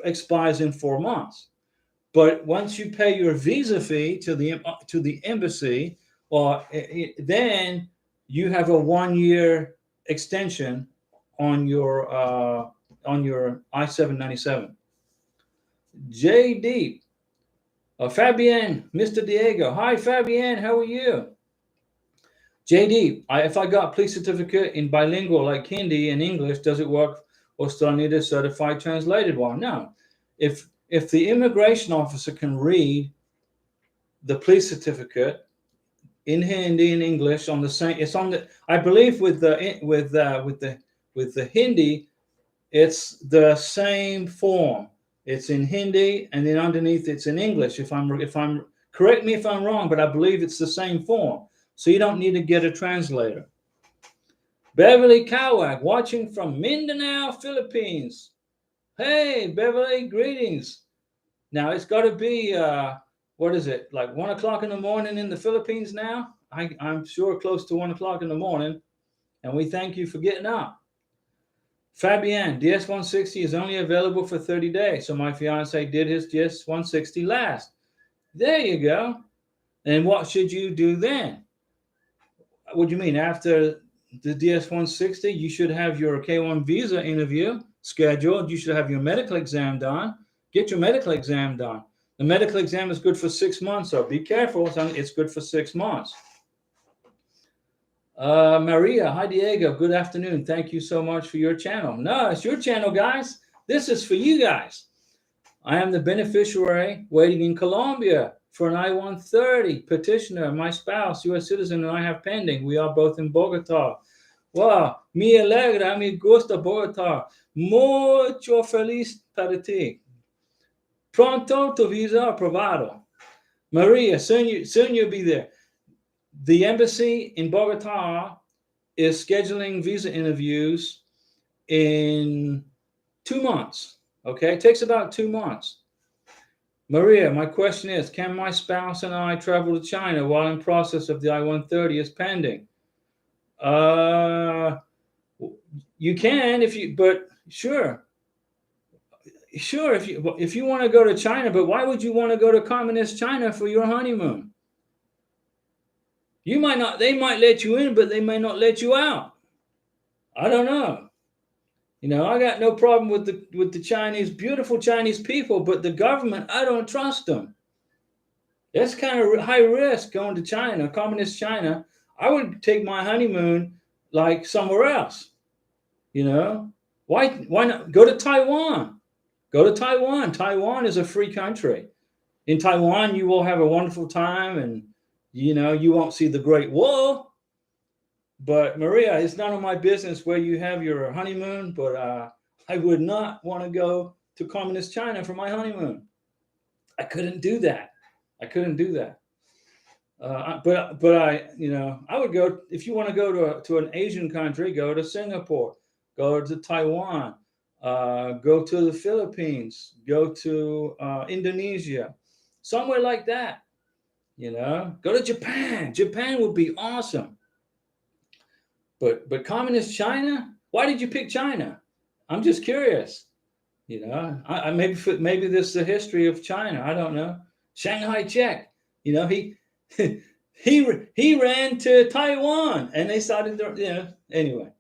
expires in 4 months. But once you pay your visa fee to the embassy, then you have a 1-year extension on your I-797. J Deep, Fabienne, Mr. Diego. Hi, Fabienne. How are you? JD, if I got police certificate in bilingual like Hindi and English, does it work, or still need a certified translated one? No. If the immigration officer can read the police certificate in Hindi and English on the same, it's on the. I believe with the Hindi, it's the same form. It's in Hindi, and then underneath it's in English. If I'm correct me if I'm wrong, but I believe it's the same form. So you don't need to get a translator. Beverly Kawak, watching from Mindanao, Philippines. Hey, Beverly, greetings. Now it's got to be what is it, like 1 o'clock in the morning in the Philippines now? I'm sure close to 1 o'clock in the morning, and we thank you for getting up. Fabienne, DS-160 is only available for 30 days, so my fiance did his DS-160 last. There you go. And what should you do then? What do you mean? After the DS-160, you should have your K1 visa interview scheduled. You should have your medical exam done. Get your medical exam done. The medical exam is good for 6 months, so be careful. It's good for 6 months. Maria, hi Diego, good afternoon. Thank you so much for your channel. No, it's your channel, guys. This is for you guys. I am the beneficiary waiting in Colombia for an I-130 petitioner. My spouse, U.S. citizen, and I have pending. We are both in Bogota. Wow, me alegra, me gusta Bogota. Mucho feliz para ti. Pronto tu visa aprobado. Maria, soon you'll be there. The embassy in Bogota is scheduling visa interviews in 2 months. Okay, it takes about 2 months. Maria, my question is, can my spouse and I travel to China while in process of the I-130 is pending? You can but sure, if you want to go to China, but why would you want to go to communist China for your honeymoon? They might let you in, but they may not let you out. I don't know. I got no problem with the Chinese, beautiful Chinese people, but the government, I don't trust them. That's kind of high risk going to China, communist China. I would take my honeymoon like somewhere else. Why not go to Taiwan? Go to Taiwan. Taiwan is a free country. In Taiwan, you will have a wonderful time, and you won't see the Great Wall. But Maria, it's none of my business where you have your honeymoon, but I would not want to go to communist China for my honeymoon. I couldn't do that. But I would go, if you want to go to an Asian country, go to Singapore, go to Taiwan, go to the Philippines, go to Indonesia, somewhere like that. Go to Japan. Japan would be awesome. But communist China? Why did you pick China? I'm just curious. Maybe this is the history of China. I don't know. Shanghai Chek. He ran to Taiwan, and they started. Anyway,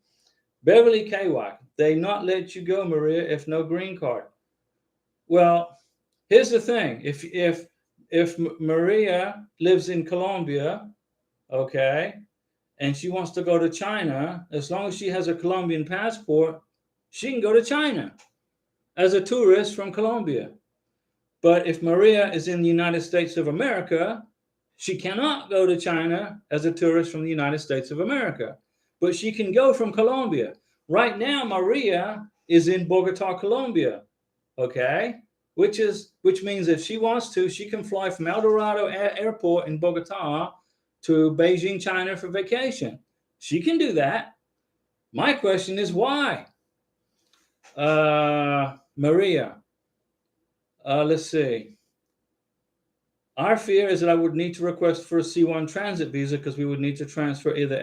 Beverly Kawak. They not let you go, Maria, if no green card. Well, here's the thing. If Maria lives in Colombia, okay, and she wants to go to China, as long as she has a Colombian passport, she can go to China as a tourist from Colombia. But if Maria is in the United States of America, she cannot go to China as a tourist from the United States of America. But she can go from Colombia. Right now, Maria is in Bogota, Colombia, okay? Which means if she wants to, she can fly from El Dorado Airport in Bogota to Beijing, China for vacation. She can do that. My question is why? Maria, let's see. Our fear is that I would need to request for a C1 transit visa because we would need to transfer either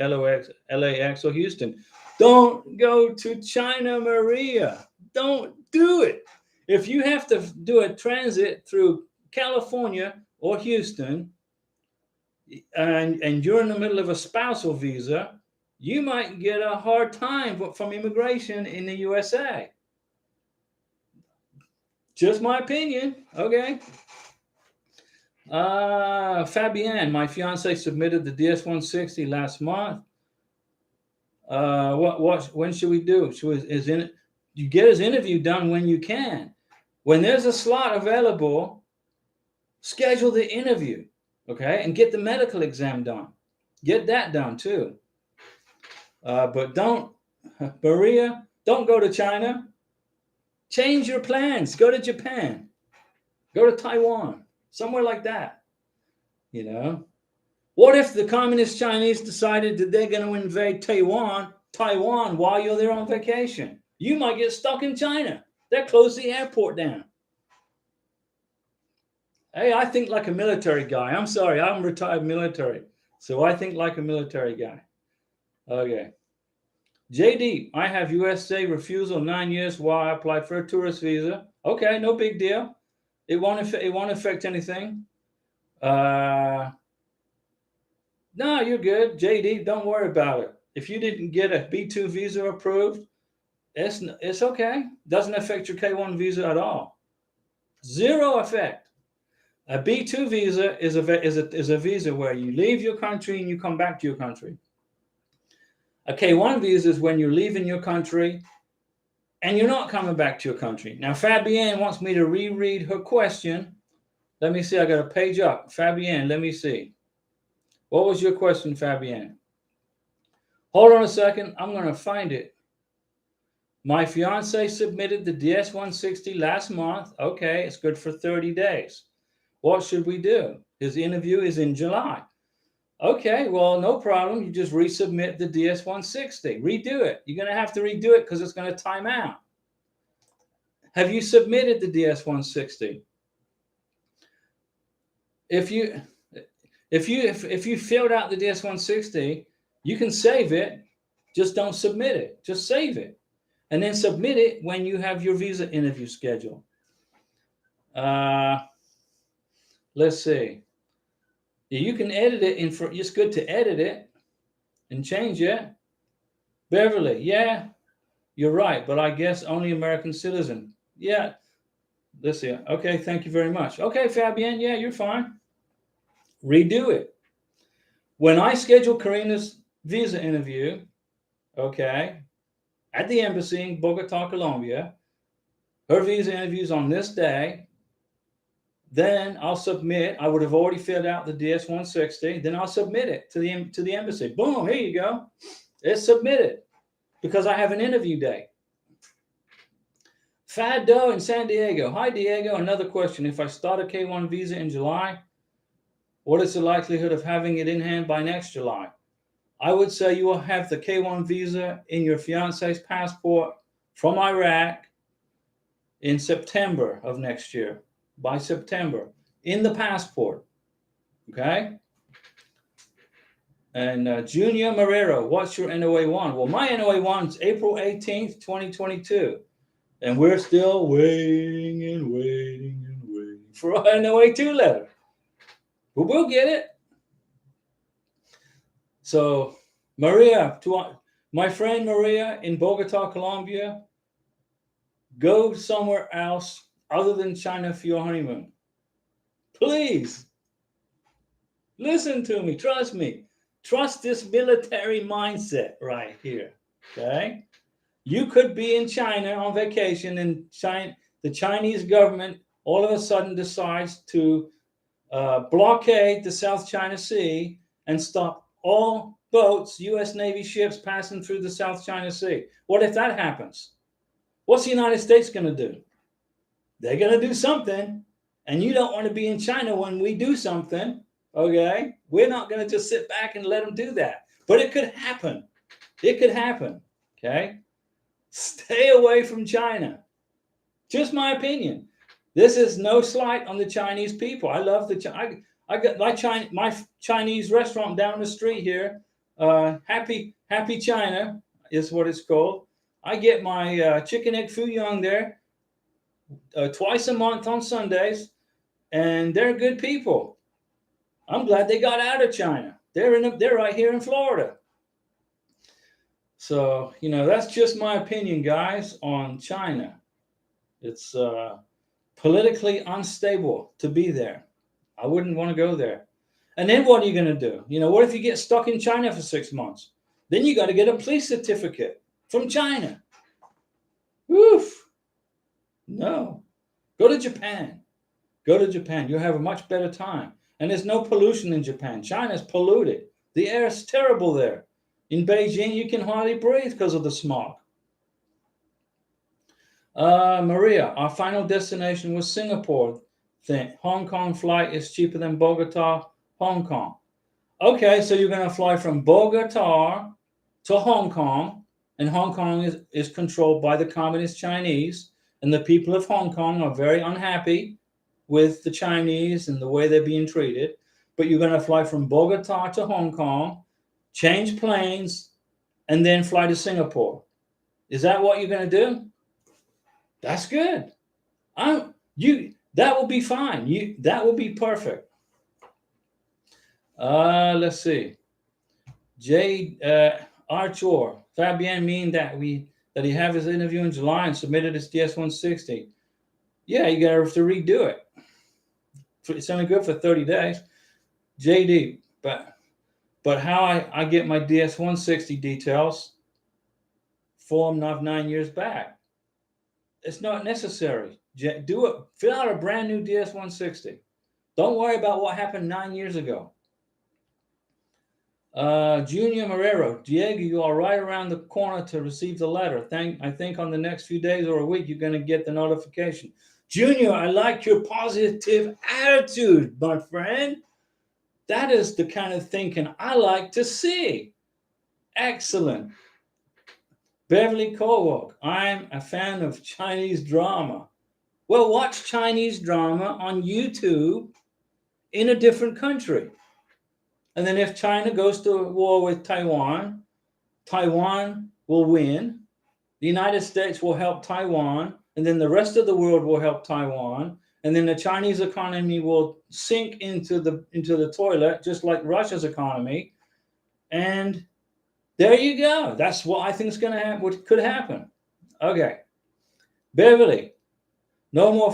LAX or Houston. Don't go to China, Maria. Don't do it. If you have to do a transit through California or Houston, and you're in the middle of a spousal visa, you might get a hard time from immigration in the USA. Just my opinion. Okay. Fabienne, my fiance submitted the DS-160 last month. When should we do? You get his interview done when you can. When there's a slot available, schedule the interview, okay, and get the medical exam done. Get that done too. But don't, Maria, don't go to China. Change your plans. Go to Japan. Go to Taiwan. Somewhere like that. You know, what if the communist Chinese decided that they're going to invade Taiwan while you're there on vacation? You might get stuck in China. They close the airport down. Hey, I think like a military guy. I'm sorry, I'm retired military, so I think like a military guy. Okay. JD, I have USA refusal 9 years while I apply for a tourist visa. Okay, no big deal. It won't affect anything. No, you're good. JD, don't worry about it. If you didn't get a B2 visa approved, it's okay. Doesn't affect your K1 visa at all. Zero effect. A B2 visa is a visa where you leave your country and you come back to your country. A K1 visa is when you're leaving your country and you're not coming back to your country. Now, Fabienne wants me to reread her question. Let me see. I got a page up. Fabienne, let me see. What was your question, Fabienne? Hold on a second. I'm going to find it. My fiance submitted the DS-160 last month. Okay, it's good for 30 days. What should we do? His interview is in July. Okay, well, no problem. You just resubmit the DS-160. Redo it. You're going to have to redo it because it's going to time out. Have you submitted the DS-160? If you filled out the DS-160, you can save it. Just don't submit it. Just save it. And then submit it when you have your visa interview scheduled. Let's see. You can edit it it's good to edit it and change it. Beverly, yeah, you're right, but I guess only American citizen. Yeah. Let's see. Okay, thank you very much. Okay, Fabienne, yeah, you're fine. Redo it. When I schedule Karina's visa interview, okay, at the embassy in Bogota, Colombia, her visa interview's on this day. Then I'll submit. I would have already filled out the DS-160. Then I'll submit it to the embassy. Boom, here you go. It's submitted because I have an interview day. Fad Doe in San Diego. Hi, Diego. Another question. If I start a K1 visa in July, what is the likelihood of having it in hand by next July? I would say you will have the K1 visa in your fiance's passport from Iraq in September of next year. By September, in the passport. Okay? And Junior Marrero, what's your NOA1? Well, my NOA1 is April 18th, 2022. And we're still waiting for our NOA2 letter. But we'll get it. So, Maria, my friend Maria in Bogota, Colombia, go somewhere else other than China for your honeymoon. Please. Listen to me. Trust me. Trust this military mindset right here. Okay? You could be in China on vacation and the Chinese government all of a sudden decides to blockade the South China Sea and stop all boats, U.S. Navy ships passing through the South China Sea. What if that happens? What's the United States going to do? They're going to do something, and you don't want to be in China when we do something, okay? We're not going to just sit back and let them do that. But it could happen. It could happen, okay? Stay away from China. Just my opinion. This is no slight on the Chinese people. I love I got my Chinese restaurant down the street here. Happy China is what it's called. I get my chicken egg foo young there. Twice a month on Sundays, and they're good people. I'm glad they got out of China. They're right here in Florida. So, that's just my opinion, guys, on China. It's politically unstable to be there. I wouldn't want to go there. And then what are you going to do? What if you get stuck in China for 6 months? Then you got to get a police certificate from China. Oof. No. Go to Japan. Go to Japan. You'll have a much better time. And there's no pollution in Japan. China's polluted. The air is terrible there. In Beijing, you can hardly breathe because of the smog. Maria, our final destination was Singapore. Hong Kong flight is cheaper than Bogota, Hong Kong. Okay, so you're going to fly from Bogota to Hong Kong, and Hong Kong is controlled by the Communist Chinese, and the people of Hong Kong are very unhappy with the Chinese and the way they're being treated. But you're going to fly from Bogota to Hong Kong, change planes, and then fly to Singapore. Is that what you're going to do? That's good. That will be fine. That will be perfect. Let's see. Archer, Fabien mean that he have his interview in July and submitted his DS-160. Yeah, you got to redo it. It's only good for 30 days. JD, but how I get my DS-160 details formed of 9 years back. It's not necessary. Do it. Fill out a brand new DS-160. Don't worry about what happened 9 years ago. Junior Marrero, Diego, you are right around the corner to receive the letter. I think on the next few days or a week, you're going to get the notification. Junior, I like your positive attitude, my friend. That is the kind of thinking I like to see. Excellent. Beverly Kowalk, I'm a fan of Chinese drama. Well, watch Chinese drama on YouTube in a different country. And then if China goes to war with Taiwan, Taiwan will win. The United States will help Taiwan. And then the rest of the world will help Taiwan. And then the Chinese economy will sink into the toilet, just like Russia's economy. And there you go. That's what I think is going to happen. What could happen? Okay. Beverly, no more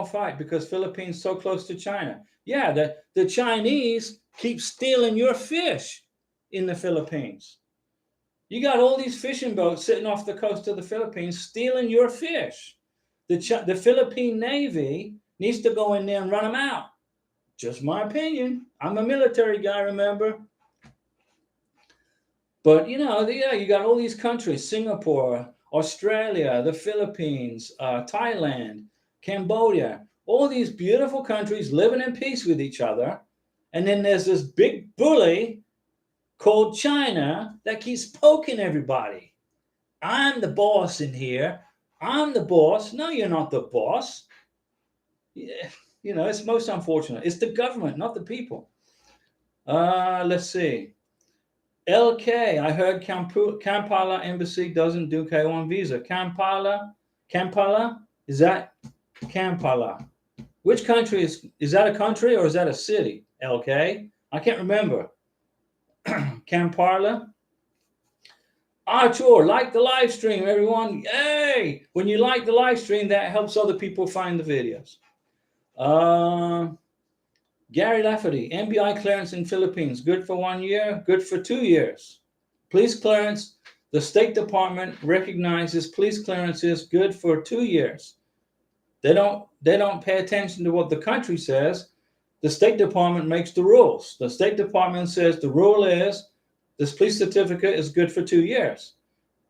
fight because Philippines so close to China. Yeah, the Chinese keep stealing your fish in the Philippines. You got all these fishing boats sitting off the coast of the Philippines stealing your fish. The Philippine Navy needs to go in there and run them out. Just my opinion. I'm a military guy, remember? But, you got all these countries, Singapore, Australia, the Philippines, Thailand, Cambodia, all these beautiful countries living in peace with each other. And then there's this big bully called China that keeps poking everybody. I'm the boss in here. I'm the boss. No, you're not the boss. Yeah, it's most unfortunate. It's the government, not the people. Let's see. LK, I heard Kampala Embassy doesn't do K1 visa. Kampala, is that Kampala? Which country is that a country or is that a city? LK, I can't remember. Kampala. Archer, like the live stream, everyone. Yay! When you like the live stream, that helps other people find the videos. Gary Lafferty, MBI clearance in Philippines, good for 1 year, good for 2 years. Police clearance, the State Department recognizes police clearances good for 2 years. They don't pay attention to what the country says. The State Department makes the rules. The State Department says the rule is this police certificate is good for 2 years.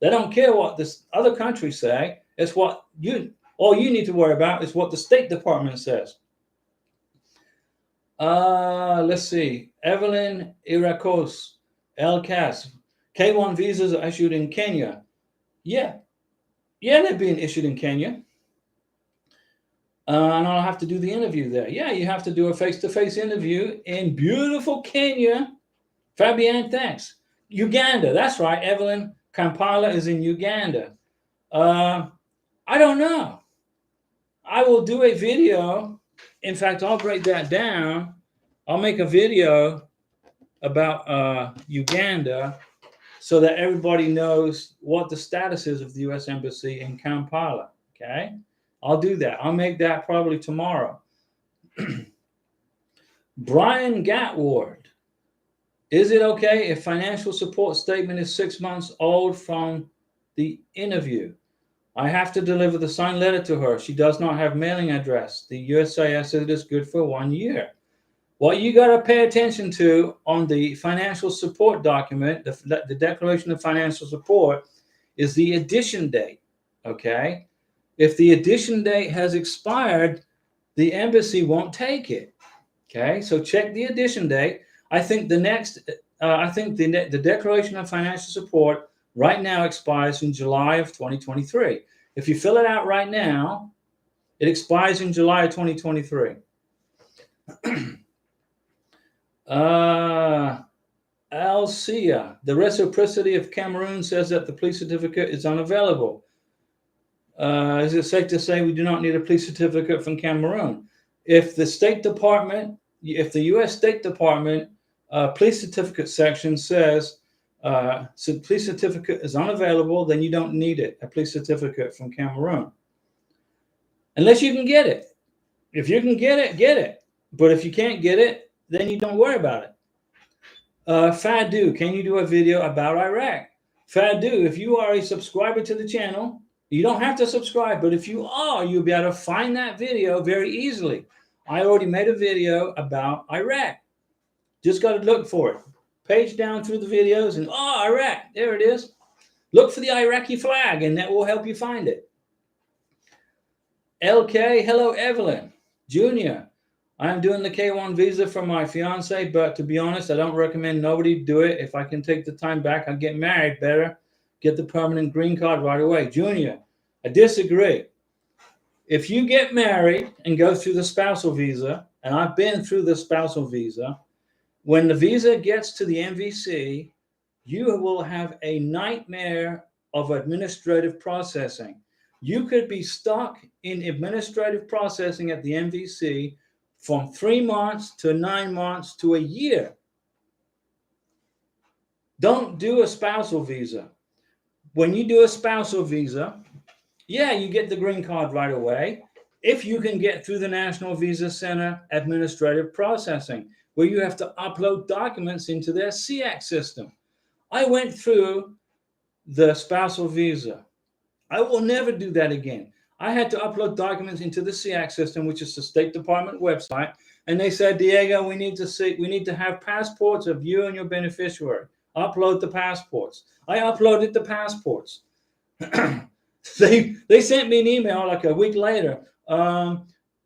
They don't care what this other countries say. It's what all you need to worry about is what the State Department says. Let's see. Evelyn Irakos, LCAS. K1 visas are issued in Kenya. Yeah, they're being issued in Kenya. And I'll have to do the interview there. Yeah, you have to do a face-to-face interview in beautiful Kenya. Fabian, thanks. Uganda, that's right, Evelyn. Kampala is in Uganda. I don't know. I will do a video. In fact, I'll break that down. I'll make a video about Uganda so that everybody knows what the status is of the U.S. Embassy in Kampala. Okay, I'll do that. I'll make that probably tomorrow. Brian Gatward. Is it okay if financial support statement is 6 months old from the interview? I have to deliver the signed letter to her. She does not have mailing address. The USIS said it is good for 1 year. What you got to pay attention to on the financial support document, the Declaration of Financial Support, is the edition date. Okay? If the edition date has expired, the embassy won't take it. Okay? So check the edition date. I think the Declaration of Financial Support right now expires in July of 2023. If you fill it out right now, it expires in July of 2023. Alcia, the reciprocity of Cameroon says that the police certificate is unavailable. Is it safe to say we do not need a police certificate from Cameroon? If the State Department, if the U.S. State Department police certificate section says so police certificate is unavailable, then you don't need it, a police certificate from Cameroon. Unless you can get it. If you can get it, get it. But if you can't get it, then you don't worry about it. Fadu, can you do a video about Iraq? Fadu, if you are a subscriber to the channel, you don't have to subscribe, but if you are, you'll be able to find that video very easily. I already made a video about Iraq. Just got to look for it. Page down through the videos and, oh, Iraq, there it is. Look for the Iraqi flag and that will help you find it. LK, hello, Evelyn. Junior, I am doing the K1 visa for my fiance, but to be honest, I don't recommend nobody do it. If I can take the time back, I'll get married better. Get the permanent green card right away. Junior, I disagree. If you get married and go through the spousal visa, and I've been through the spousal visa, when the visa gets to the MVC, you will have a nightmare of administrative processing. You could be stuck in administrative processing at the MVC from 3 months to 9 months to a year. Don't do a spousal visa. When you do a spousal visa, yeah, you get the green card right away if you can get through the National Visa Center administrative processing, where you have to upload documents into their SEAC system. I went through the spousal visa. I will never do that again. I had to upload documents into the SEAC system, which is the State Department website, and they said, Diego, we need to have passports of you and your beneficiary. Upload the passports. I uploaded the passports. They sent me an email like a week later.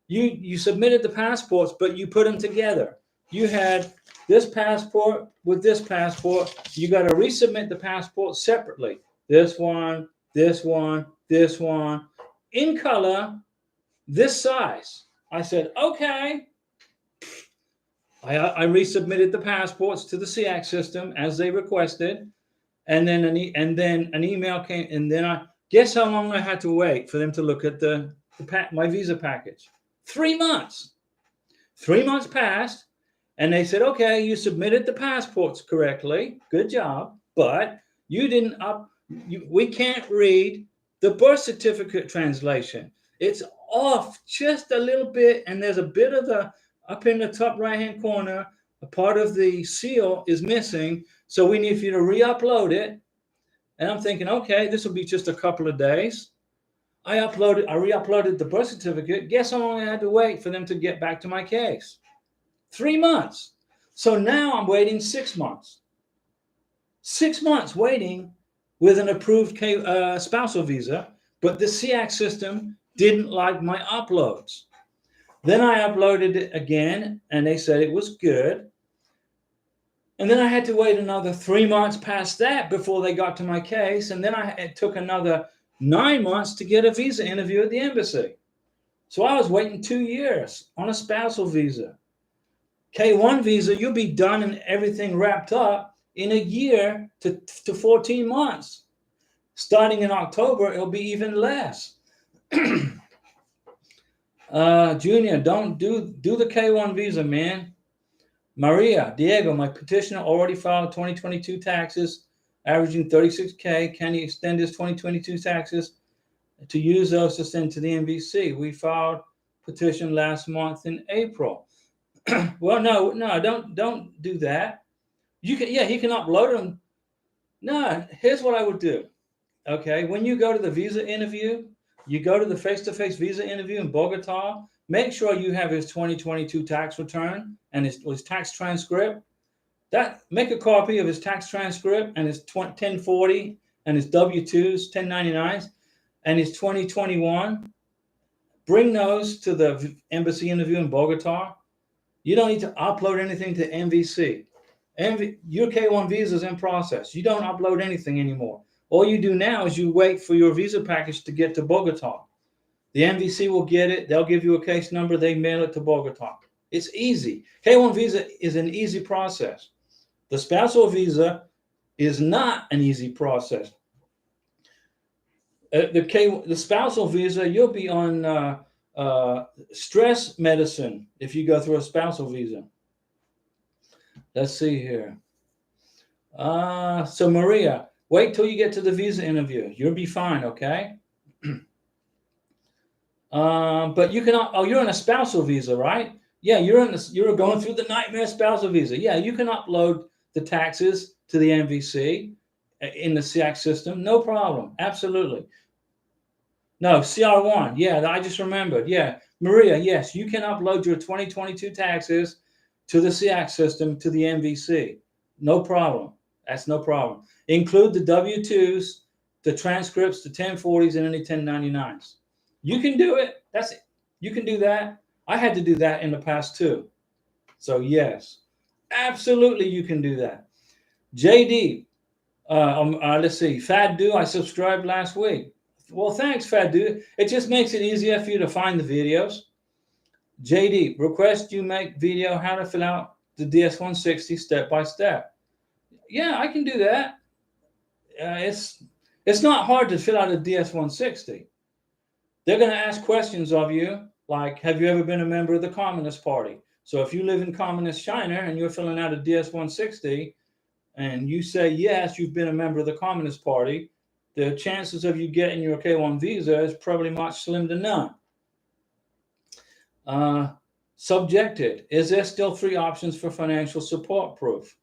You submitted the passports, but you put them together. You had this passport with this passport. You got to resubmit the passport separately. This one, this one, this one, in color, this size. I said, okay. I resubmitted the passports to the SEAC system as they requested, and then an email came, and then guess how long I had to wait for them to look at my visa package? 3 months. 3 months passed, and they said, okay, you submitted the passports correctly. Good job. But you didn't we can't read the birth certificate translation. It's off just a little bit, and there's a bit of up in the top right-hand corner, a part of the seal is missing. So we need for you to re-upload it. And I'm thinking, okay, this will be just a couple of days. I re-uploaded the birth certificate. Guess how long I had to wait for them to get back to my case? 3 months. So now I'm waiting 6 months. 6 months waiting with an approved spousal visa, but the SEAC system didn't like my uploads. Then I uploaded it again, and they said it was good. And then I had to wait another 3 months past that before they got to my case. And then it took another 9 months to get a visa interview at the embassy. So I was waiting 2 years on a spousal visa. K1 visa, you'll be done and everything wrapped up in a year to 14 months. Starting in October, it'll be even less. Junior, don't do the K1 visa, man. Maria, Diego, my petitioner already filed 2022 taxes. averaging 36K. Can he extend his 2022 taxes to use those to send to the MVC? We filed petition last month in April. Well, no, don't do that. You can, yeah, he can upload them. No, here's what I would do. Okay, when you go to the visa interview, you go to the face-to-face visa interview in Bogota, make sure you have his 2022 tax return and his tax transcript. Make a copy of his tax transcript and his 1040 and his W-2s, 1099s, and his 2021. Bring those to the embassy interview in Bogota. You don't need to upload anything to MVC. Your K1 visa is in process. You don't upload anything anymore. All you do now is you wait for your visa package to get to Bogota. The MVC will get it. They'll give you a case number. They mail it to Bogota. It's easy. K1 visa is an easy process. The spousal visa is not an easy process. The spousal visa, you'll be on stress medicine if you go through a spousal visa. Let's see here. So Maria, wait till you get to the visa interview. You'll be fine, okay? But you can. Oh, you're on a spousal visa, right? Yeah, you're going through the nightmare spousal visa. Yeah, you can upload the taxes to the MVC in the SEAC system, no problem. Absolutely. No, CR1. Yeah, I just remembered. Yeah, Maria. Yes, you can upload your 2022 taxes to the SEAC system to the MVC. No problem. That's no problem. Include the W-2s, the transcripts, the 1040s, and any 1099s. You can do it. That's it. You can do that. I had to do that in the past too. So yes, absolutely you can do that. JD, let's see. Faddu, I subscribed last week. Well, thanks, Faddu. It just makes it easier for you to find the videos. JD, request you make video how to fill out the DS-160 step by step. Yeah, I can do that. It's not hard to fill out a DS-160. They're going to ask questions of you like, have you ever been a member of the Communist Party? So if you live in Communist China and you're filling out a DS-160 and you say, yes, you've been a member of the Communist Party, the chances of you getting your K1 visa is probably much slim to none. Subjected. Is there still 3 options for financial support proof?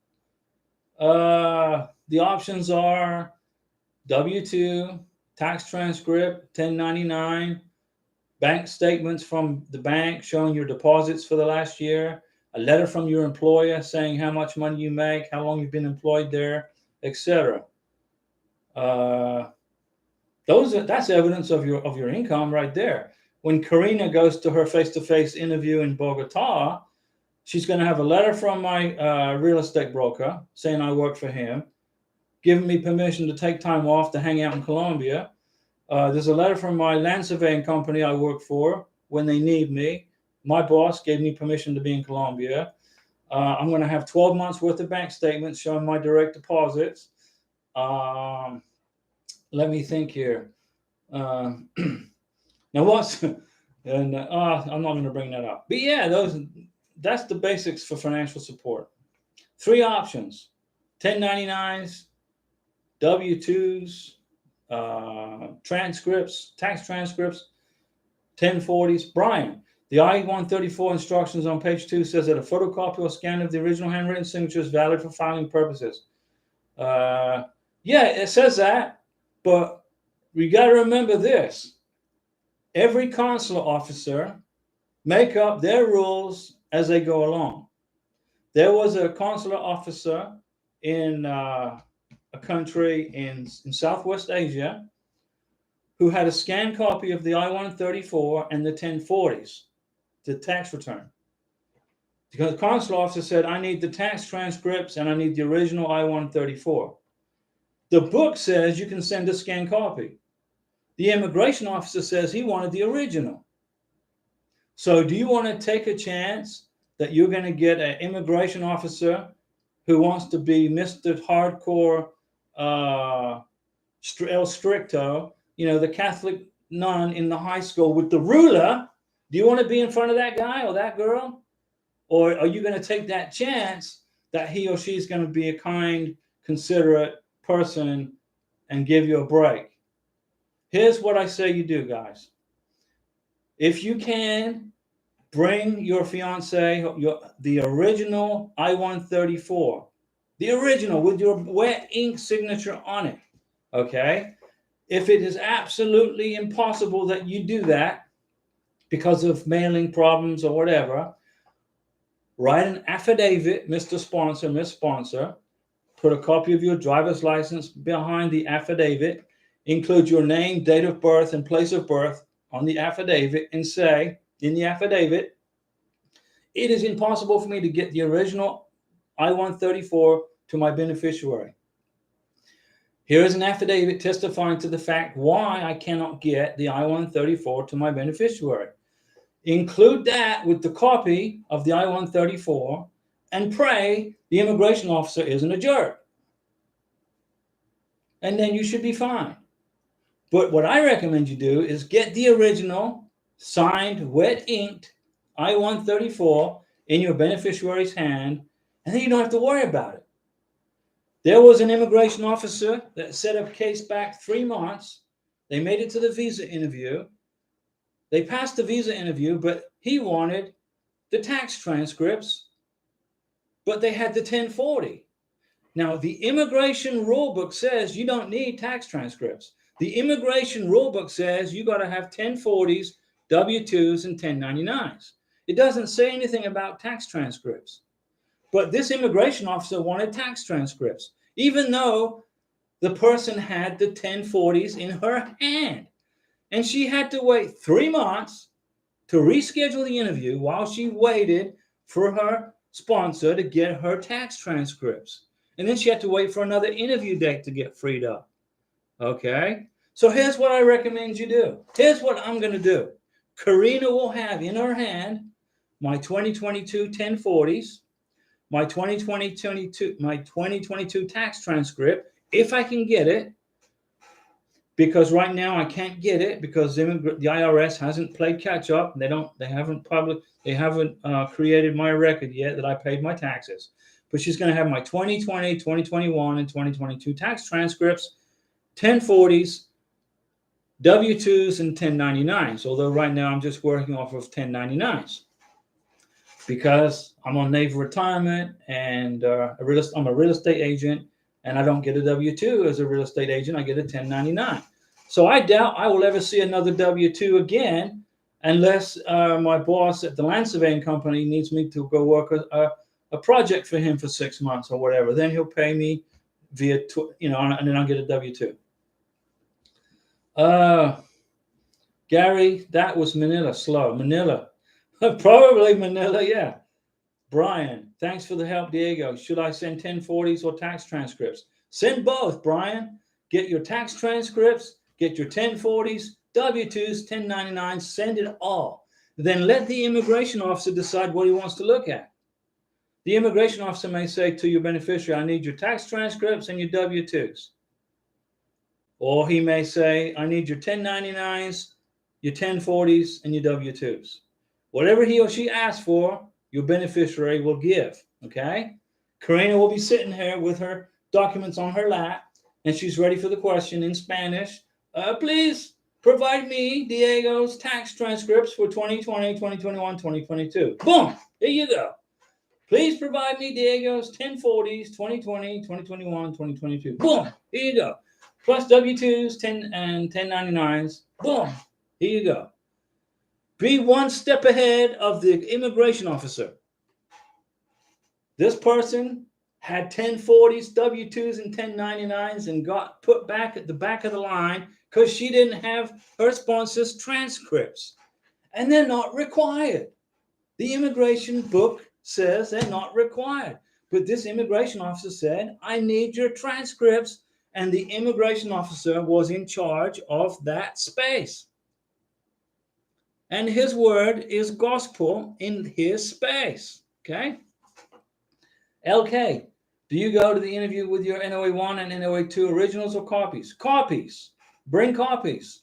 The options are W-2, tax transcript, 1099, bank statements from the bank showing your deposits for the last year, a letter from your employer saying how much money you make, how long you've been employed there, etc. That's evidence of your income right there. When Karina goes to her face-to-face interview in Bogota, she's going to have a letter from my real estate broker saying I work for him, giving me permission to take time off to hang out in Colombia. There's a letter from my land surveying company I work for when they need me. My boss gave me permission to be in Colombia. I'm going to have 12 months worth of bank statements showing my direct deposits. Let me think here. Now what's and I'm not going to bring that up. But yeah, that's the basics for financial support. 3 options: 1099s, W-2s, transcripts, tax transcripts, 1040s. Brian, the I-134 instructions on page 2 says that a photocopy or scan of the original handwritten signature is valid for filing purposes. Yeah, it says that, but we got to remember this. Every consular officer make up their rules as they go along. There was a consular officer in a country in Southwest Asia who had a scanned copy of the I-134 and the 1040s, the tax return. Because the consular officer said, I need the tax transcripts and I need the original I-134. The book says you can send a scanned copy. The immigration officer says he wanted the original. So do you want to take a chance that you're going to get an immigration officer who wants to be Mr. Hardcore El Stricto, the Catholic nun in the high school with the ruler? Do you want to be in front of that guy or that girl? Or are you going to take that chance that he or she's going to be a kind, considerate person and give you a break. Here's what I say you do, guys. If you can, bring your fiance the original I-134, the original with your wet ink signature on it. Okay? If it is absolutely impossible that you do that because of mailing problems or whatever, write an affidavit, Mr. Sponsor, Miss Sponsor. Put a copy of your driver's license behind the affidavit. Include your name, date of birth, and place of birth on the affidavit, and say in the affidavit, it is impossible for me to get the original I-134 to my beneficiary. Here is an affidavit testifying to the fact why I cannot get the I-134 to my beneficiary. Include that with the copy of the I-134 and pray the immigration officer isn't a jerk. And then you should be fine. But what I recommend you do is get the original signed, wet inked I-134 in your beneficiary's hand, and then you don't have to worry about it. There was an immigration officer that set up a case back 3 months. They made it to the visa interview. They passed the visa interview, but he wanted the tax transcripts, but they had the 1040. Now, the immigration rule book says you don't need tax transcripts. The immigration rule book says you got to have 1040s, W-2s, and 1099s. It doesn't say anything about tax transcripts. But this immigration officer wanted tax transcripts, even though the person had the 1040s in her hand. And she had to wait 3 months to reschedule the interview while she waited for her sponsor to get her tax transcripts. And then she had to wait for another interview date to get freed up. Okay? So here's what I recommend you do. Here's what I'm going to do. Karina will have in her hand my 2022 1040s, my 2022 tax transcript, if I can get it, because right now I can't get it because the IRS hasn't played catch up. They haven't created my record yet that I paid my taxes. But she's going to have my 2020, 2021, and 2022 tax transcripts, 1040s, W-2s, and 1099s. Although right now I'm just working off of 1099s because I'm on Navy retirement and I'm a real estate agent, and I don't get a W-2 as a real estate agent. I get a 1099. So I doubt I will ever see another W-2 again unless my boss at the land surveying company needs me to go work a project for him for 6 months or whatever. Then he'll pay me via, and then I'll get a W-2. Gary, that was Manila slow. Manila. Probably Manila, yeah. Brian, thanks for the help, Diego. Should I send 1040s or tax transcripts? Send both, Brian. Get your tax transcripts, get your 1040s, W-2s, 1099s, send it all. Then let the immigration officer decide what he wants to look at. The immigration officer may say to your beneficiary, I need your tax transcripts and your W-2s. Or he may say, I need your 1099s, your 1040s, and your W-2s. Whatever he or she asks for, your beneficiary will give, okay? Karina will be sitting here with her documents on her lap, and she's ready for the question in Spanish. Please provide me Diego's tax transcripts for 2020, 2021, 2022. Boom, here you go. Please provide me Diego's 1040s, 2020, 2021, 2022. Boom, here you go. Plus W-2s, 10 and 1099s. Boom, here you go. Be one step ahead of the immigration officer. This person had 1040s, W-2s, and 1099s and got put back at the back of the line because she didn't have her sponsor's transcripts. And they're not required. The immigration book says they're not required. But this immigration officer said, I need your transcripts. And the immigration officer was in charge of that space. And his word is gospel in his space. Okay? LK, do you go to the interview with your NOA1 and NOA2 originals or copies? Copies. Bring copies.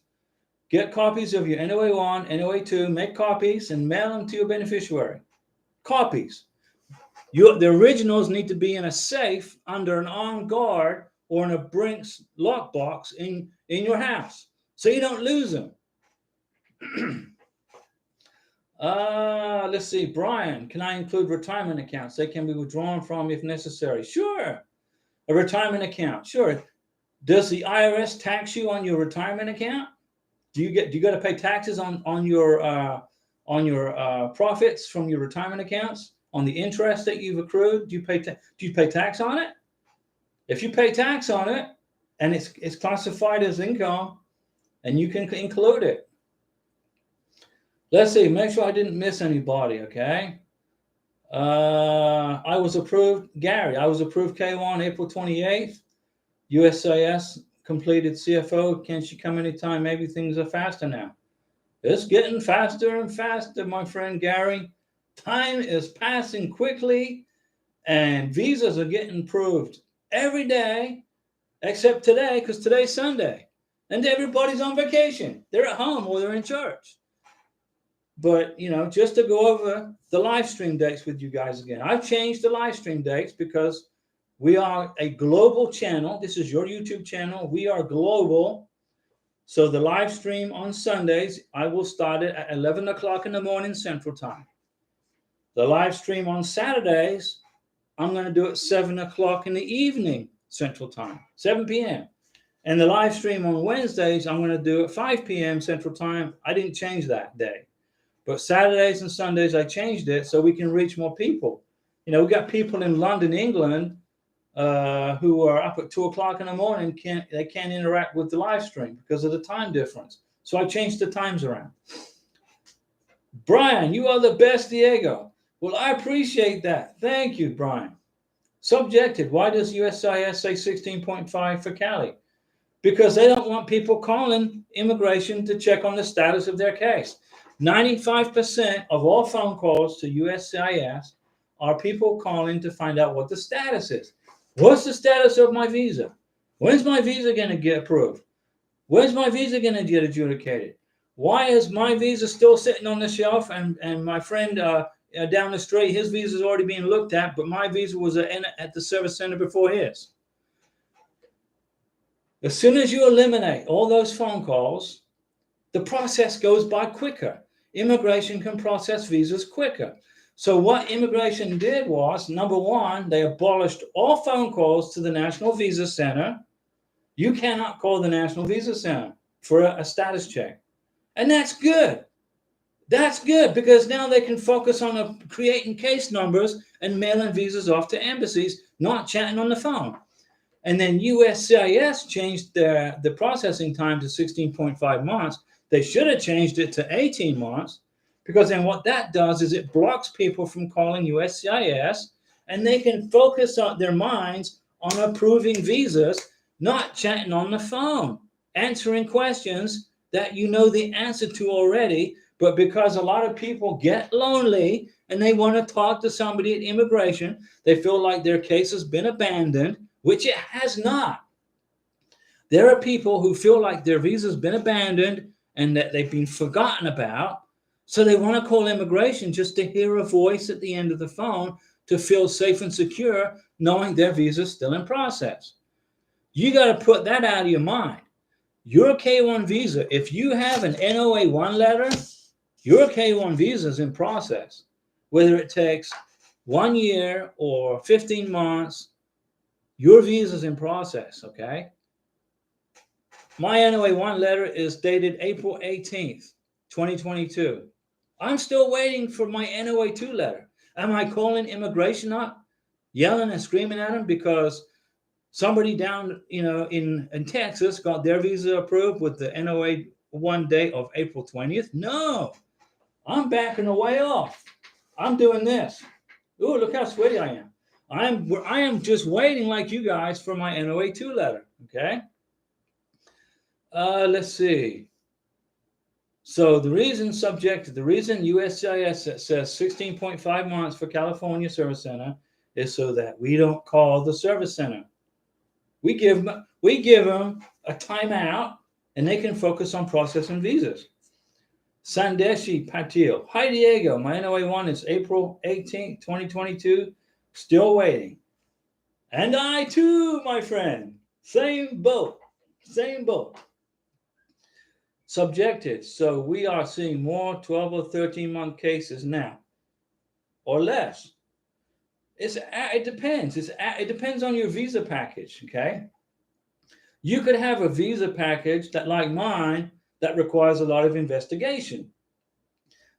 Get copies of your NOA1, NOA2, make copies, and mail them to your beneficiary. Copies. The originals need to be in a safe under an armed guard or in a Brinks lockbox in your house, so you don't lose them. Let's see, Brian, can I include retirement accounts? They can be withdrawn from if necessary. Sure. A retirement account, sure. Does the IRS tax you on your retirement account? Do you got to pay taxes on your profits from your retirement accounts, on the interest that you've accrued? Do you pay tax on it? If you pay tax on it and it's classified as income, and you can include it. Let's see, make sure I didn't miss anybody, okay? I was approved, Gary, I was approved K1 April 28th. USCIS completed CFO. Can she come anytime? Maybe things are faster now. It's getting faster and faster, my friend Gary. Time is passing quickly, and visas are getting approved every day, except today, because today's Sunday, and everybody's on vacation. They're at home or they're in church. But, just to go over the live stream dates with you guys again. I've changed the live stream dates because we are a global channel. This is your YouTube channel. We are global. So the live stream on Sundays, I will start it at 11 o'clock in the morning Central Time. The live stream on Saturdays, I'm going to do it 7 o'clock in the evening Central Time, 7 p.m. And the live stream on Wednesdays, I'm going to do it 5 p.m. Central Time. I didn't change that day. But Saturdays and Sundays, I changed it so we can reach more people. We got people in London, England, who are up at 2 o'clock in the morning. They can't interact with the live stream because of the time difference. So I changed the times around. Brian, you are the best, Diego. Well, I appreciate that. Thank you, Brian. Subjected. Why does USCIS say 16.5 for Cali? Because they don't want people calling immigration to check on the status of their case. 95% of all phone calls to USCIS are people calling to find out what the status is. What's the status of my visa? When's my visa going to get approved? When's my visa going to get adjudicated? Why is my visa still sitting on the shelf and my friend down the street, his visa is already being looked at, but my visa was at the service center before his? As soon as you eliminate all those phone calls, the process goes by quicker. Immigration can process visas quicker. So what immigration did was, number one, they abolished all phone calls to the National Visa Center. You cannot call the National Visa Center for a status check. And that's good. That's good because now they can focus on creating case numbers and mailing visas off to embassies, not chatting on the phone. And then USCIS changed the processing time to 16.5 months. They should have changed it to 18 months because then what that does is it blocks people from calling USCIS and they can focus on their minds on approving visas, not chatting on the phone, answering questions that you know the answer to already. But because a lot of people get lonely and they want to talk to somebody at immigration, they feel like their case has been abandoned, which it has not. There are people who feel like their visa's been abandoned and that they've been forgotten about. So they want to call immigration just to hear a voice at the end of the phone to feel safe and secure, knowing their visa's still in process. You got to put that out of your mind. Your K1 visa, if you have an NOA1 letter, your K1 visa is in process. Whether it takes 1 year or 15 months, your visa is in process, okay? My NOA1 letter is dated April 18th, 2022. I'm still waiting for my NOA2 letter. Am I calling immigration up, yelling and screaming at them because somebody down, in Texas got their visa approved with the NOA1 date of April 20th? No, I'm backing away off. I'm doing this. Ooh, look how sweaty I am. I am just waiting like you guys for my NOA2 letter, okay? Let's see. So the reason USCIS says 16.5 months for California Service Center is so that we don't call the service center. We give them a timeout and they can focus on processing visas. Sandeshi Patil. Hi, Diego. My NOA1 is April 18th, 2022. Still waiting. And I too, my friend. Same boat. Same boat. Subjected. So we are seeing more 12 or 13-month cases now, or less. It depends. It depends on your visa package. Okay. You could have a visa package that, like mine, that requires a lot of investigation.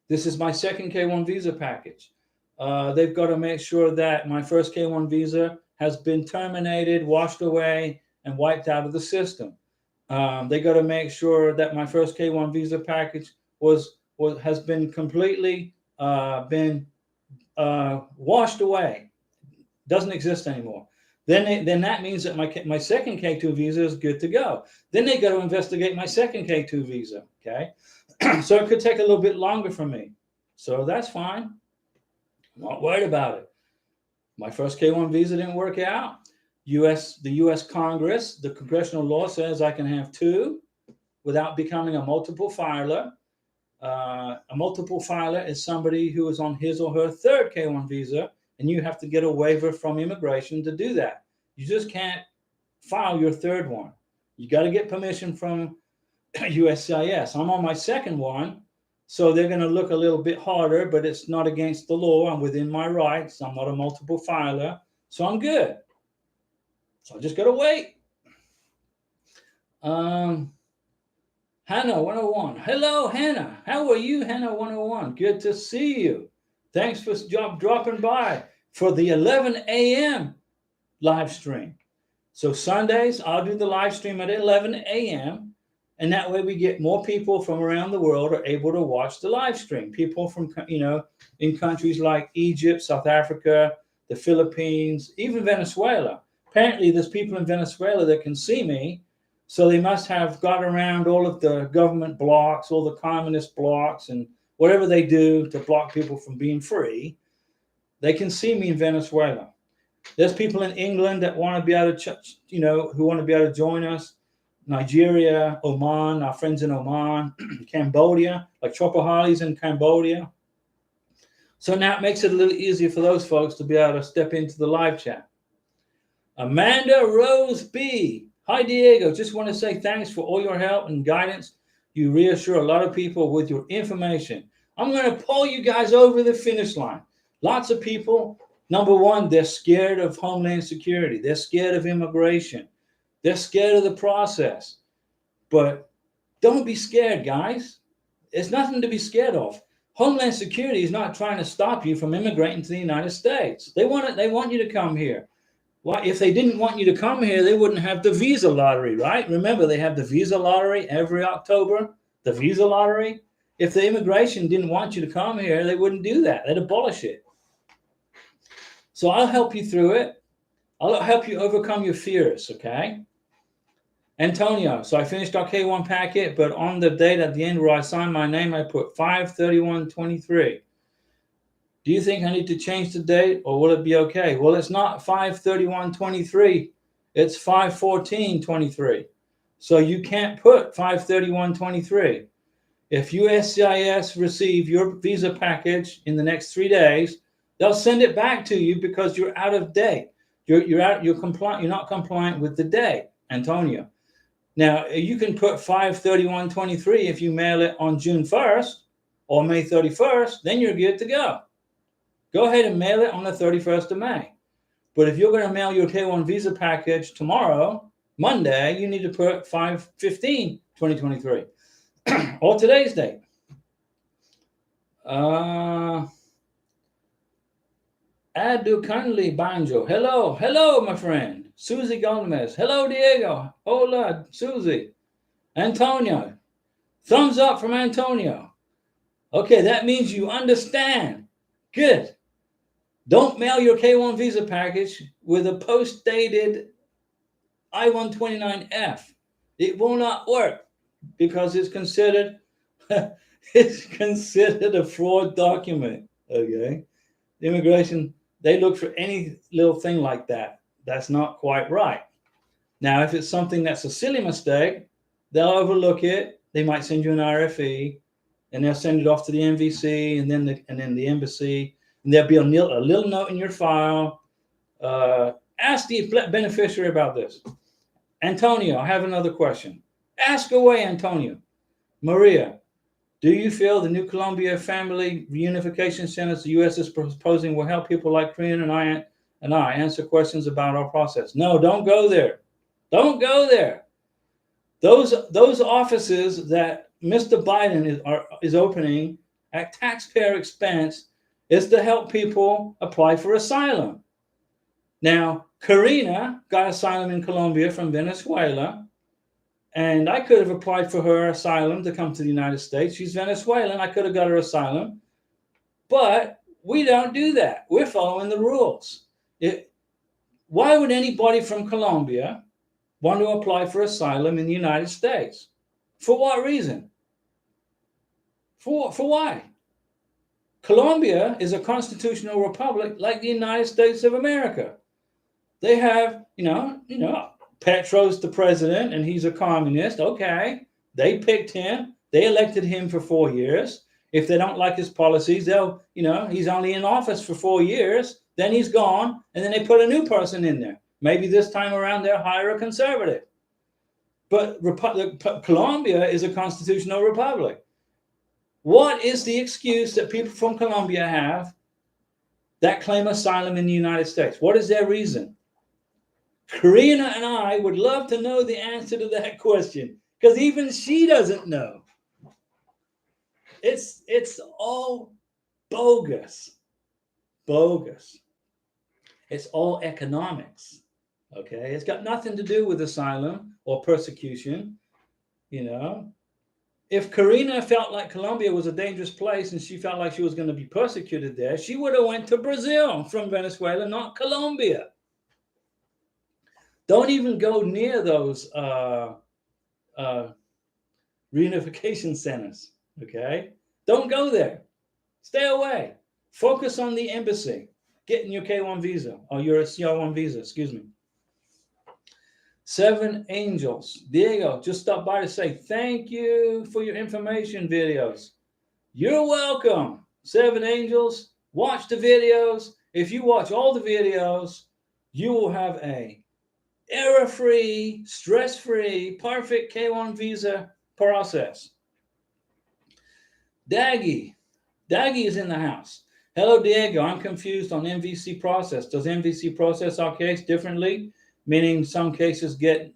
This is my second K1 visa package. They've got to make sure that my first K1 visa has been terminated, washed away, and wiped out of the system. They got to make sure that my first K1 visa package has been completely washed away, doesn't exist anymore. Then that means that my second K2 visa is good to go. Then they got to investigate my second K2 visa. Okay, so it could take a little bit longer for me. So that's fine. I'm not worried about it. My first K1 visa didn't work out. The U.S. Congress, the congressional law says I can have two without becoming a multiple filer. A multiple filer is somebody who is on his or her third K1 visa, and you have to get a waiver from immigration to do that. You just can't file your third one. You got to get permission from USCIS. I'm on my second one, so they're going to look a little bit harder, but it's not against the law. I'm within my rights. I'm not a multiple filer, so I'm good. So I just got to wait. Hannah 101. Hello, Hannah. How are you, Hannah 101? Good to see you. Thanks for dropping by for the 11 a.m. live stream. So Sundays, I'll do the live stream at 11 a.m. And that way we get more people from around the world are able to watch the live stream. People from, in countries like Egypt, South Africa, the Philippines, even Venezuela. Apparently there's people in Venezuela that can see me. So they must have got around all of the government blocks, all the communist blocks, and whatever they do to block people from being free. They can see me in Venezuela. There's people in England that want to be able to, who want to be able to join us. Nigeria, Oman, our friends in Oman, Cambodia, like Tropahali's in Cambodia. So now it makes it a little easier for those folks to be able to step into the live chat. Amanda Rose B. Hi, Diego. Just want to say thanks for all your help and guidance. You reassure a lot of people with your information. I'm going to pull you guys over the finish line. Lots of people, number one, they're scared of Homeland Security. They're scared of immigration. They're scared of the process. But don't be scared, guys. There's nothing to be scared of. Homeland Security is not trying to stop you from immigrating to the United States. They want you to come here. Well, if they didn't want you to come here, they wouldn't have the visa lottery, right? Remember, they have the visa lottery every October, the visa lottery. If the immigration didn't want you to come here, they wouldn't do that. They'd abolish it. So I'll help you through it. I'll help you overcome your fears, okay? Antonio, so I finished our K1 packet, but on the date at the end where I signed my name, I put 5/31/23. Do you think I need to change the date, or will it be okay? Well, it's not 5/31/23. It's 5/14/23. So you can't put 5/31/23. If USCIS receive your visa package in the next 3 days, they'll send it back to you because you're out of date. You're not compliant with the date, Antonio. Now, you can put 5/31/23 if you mail it on June 1st or May 31st, then you're good to go. Go ahead and mail it on the 31st of May. But if you're going to mail your K1 visa package tomorrow, Monday, you need to put 5/15/2023 or today's date. Adu kindly Banjo. Hello, my friend. Susie Gomez. Hello, Diego. Hola, Susie. Antonio. Thumbs up from Antonio. Okay, that means you understand. Good. Don't mail your K1 visa package with a post-dated I-129F. It will not work because it's considered a fraud document. Okay, immigration, they look for any little thing like that. That's not quite right. Now, if it's something that's a silly mistake, they'll overlook it. They might send you an RFE, and they'll send it off to the MVC, and then the embassy. And there'll be a little note in your file. Ask the beneficiary about this. Antonio, I have another question. Ask away, Antonio. Maria, do you feel the new Colombia Family Reunification Centers the U.S. is proposing will help people like Karina and I answer questions about our process? No, don't go there. Don't go there. Those offices that Mr. Biden is opening at taxpayer expense is to help people apply for asylum. Now, Karina got asylum in Colombia from Venezuela, and I could have applied for her asylum to come to the United States. She's Venezuelan. I could have got her asylum, but we don't do that. We're following the rules. Why would anybody from Colombia want to apply for asylum in the United States? For what reason? For why? Colombia is a constitutional republic like the United States of America. They have, Petro's the president and he's a communist. Okay. They picked him. They elected him for 4 years. If they don't like his policies, he's only in office for 4 years. Then he's gone. And then they put a new person in there. Maybe this time around they'll hire a conservative. But Colombia is a constitutional republic. What is the excuse that people from Colombia have that claim asylum in the United States? What is their reason? Karina and I would love to know the answer to that question, because even she doesn't know. It's all bogus. It's all economics. Okay, it's got nothing to do with asylum or persecution. If Karina felt like Colombia was a dangerous place and she felt like she was going to be persecuted there, she would have went to Brazil from Venezuela, not Colombia. Don't even go near those reunification centers, okay? Don't go there. Stay away. Focus on the embassy, getting your K1 visa, or your CR1 visa, excuse me. 7 Angels. Diego, just stop by to say thank you for your information videos. You're welcome. 7 Angels, watch the videos. If you watch all the videos, you will have a error-free, stress-free, perfect K1 visa process. Daggy is in the house. Hello, Diego. I'm confused on MVC process. Does MVC process our case differently? Meaning some cases get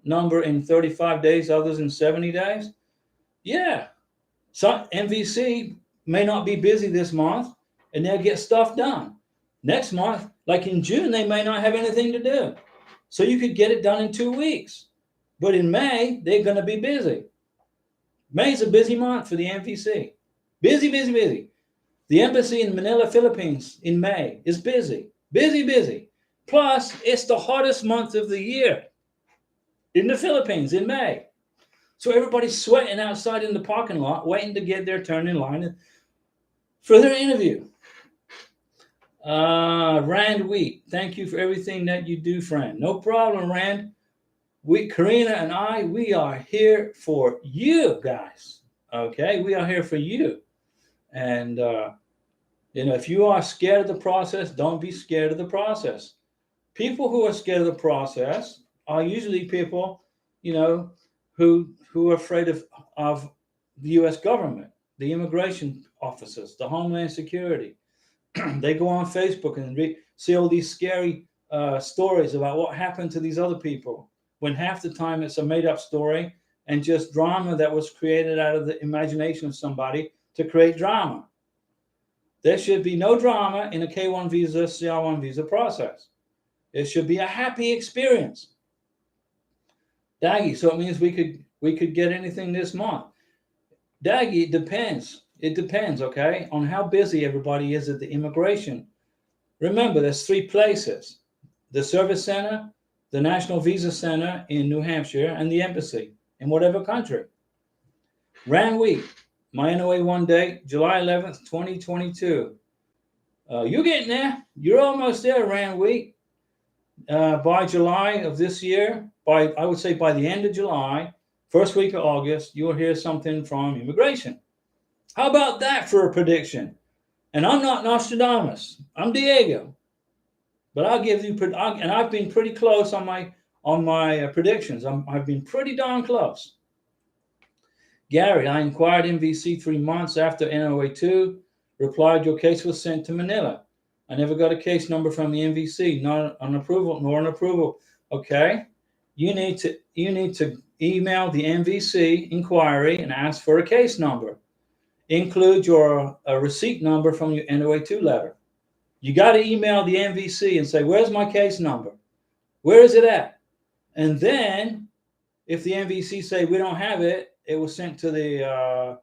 number in 35 days, others in 70 days? Yeah. Some MVC may not be busy this month, and they'll get stuff done. Next month, like in June, they may not have anything to do. So you could get it done in 2 weeks. But in May, they're going to be busy. May's a busy month for the MVC. Busy. The embassy in Manila, Philippines in May is busy. Busy. Plus, it's the hottest month of the year in the Philippines in May. So everybody's sweating outside in the parking lot, waiting to get their turn in line for their interview. Rand Wheat, thank you for everything that you do, friend. No problem, Rand. Karina and I, we are here for you guys. Okay, we are here for you. And if you are scared of the process, don't be scared of the process. People who are scared of the process are usually people, who are afraid of the U.S. government, the immigration officers, the Homeland Security. They go on Facebook and see all these scary stories about what happened to these other people, when half the time it's a made-up story and just drama that was created out of the imagination of somebody to create drama. There should be no drama in a K1 visa, CR1 visa process. It should be a happy experience. Daggy, so it means we could get anything this month. Daggy, it depends. It depends, okay, on how busy everybody is at the immigration. Remember, there's 3 places: the service center, the National Visa Center in New Hampshire, and the embassy in whatever country. Rand Wheat, my NOA 1 date, July 11th, 2022. You're getting there. You're almost there, Rand Wheat. By July of this year, I would say by the end of July, first week of August, you'll hear something from immigration. How about that for a prediction? And I'm not Nostradamus. I'm Diego. But I'll give you, and I've been pretty close on on my predictions. I've been pretty darn close. Gary, I inquired MVC 3 months after NOA 2. Replied, your case was sent to Manila. I never got a case number from the MVC, not an approval nor an approval. Okay, you need to email the MVC inquiry and ask for a case number. Include your receipt number from your NOA 2 letter. You got to email the MVC and say, where's my case number? Where is it at? And then if the MVC say we don't have it, it was sent to the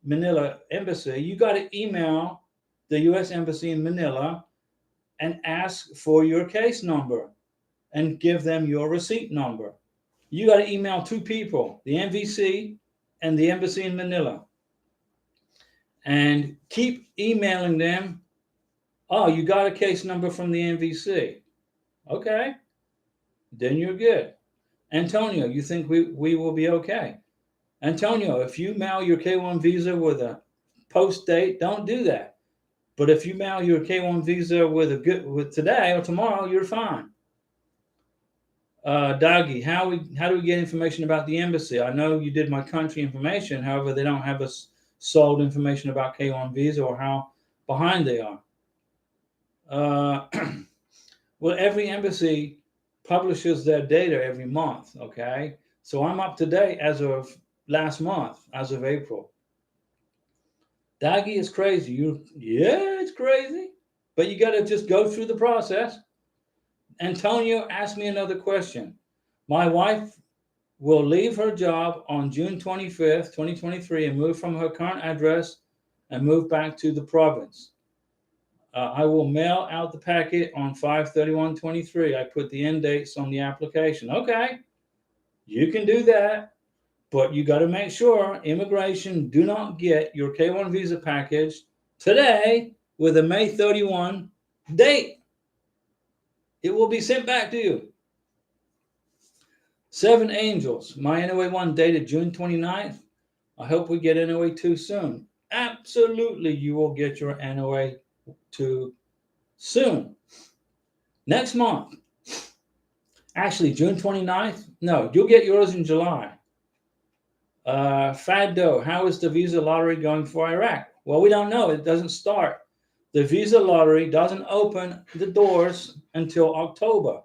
Manila embassy, you got to email the U.S. Embassy in Manila and ask for your case number and give them your receipt number. You got to email two people, the MVC and the embassy in Manila, and keep emailing them. Oh, you got a case number from the MVC. Okay, then you're good. Antonio, you think we will be okay? Antonio, if you mail your K1 visa with a post date, don't do that. But if you mail your K1 visa with today or tomorrow, you're fine. Doggy, how do we get information about the embassy? I know you did my country information. However, they don't have us sold information about K1 visa or how behind they are. Well, every embassy publishes their data every month. Okay, so I'm up to date as of last month, as of April. Doggy is crazy. Yeah, it's crazy, but you got to just go through the process. Antonio asked me another question. My wife will leave her job on June 25th, 2023 and move from her current address and move back to the province. I will mail out the packet on 5/31/23. I put the end dates on the application. Okay, you can do that, but you got to make sure immigration do not get your K1 visa package today with a May 31 date. It will be sent back to you. Seven Angels, my NOA 1 dated June 29th. I hope we get NOA 2 soon. Absolutely, you will get your NOA 2 soon. Next month. Actually, June 29th? No, you'll get yours in July. Fado, how is the visa lottery going for Iraq? Well, we don't know. It doesn't start. The visa lottery doesn't open the doors until October.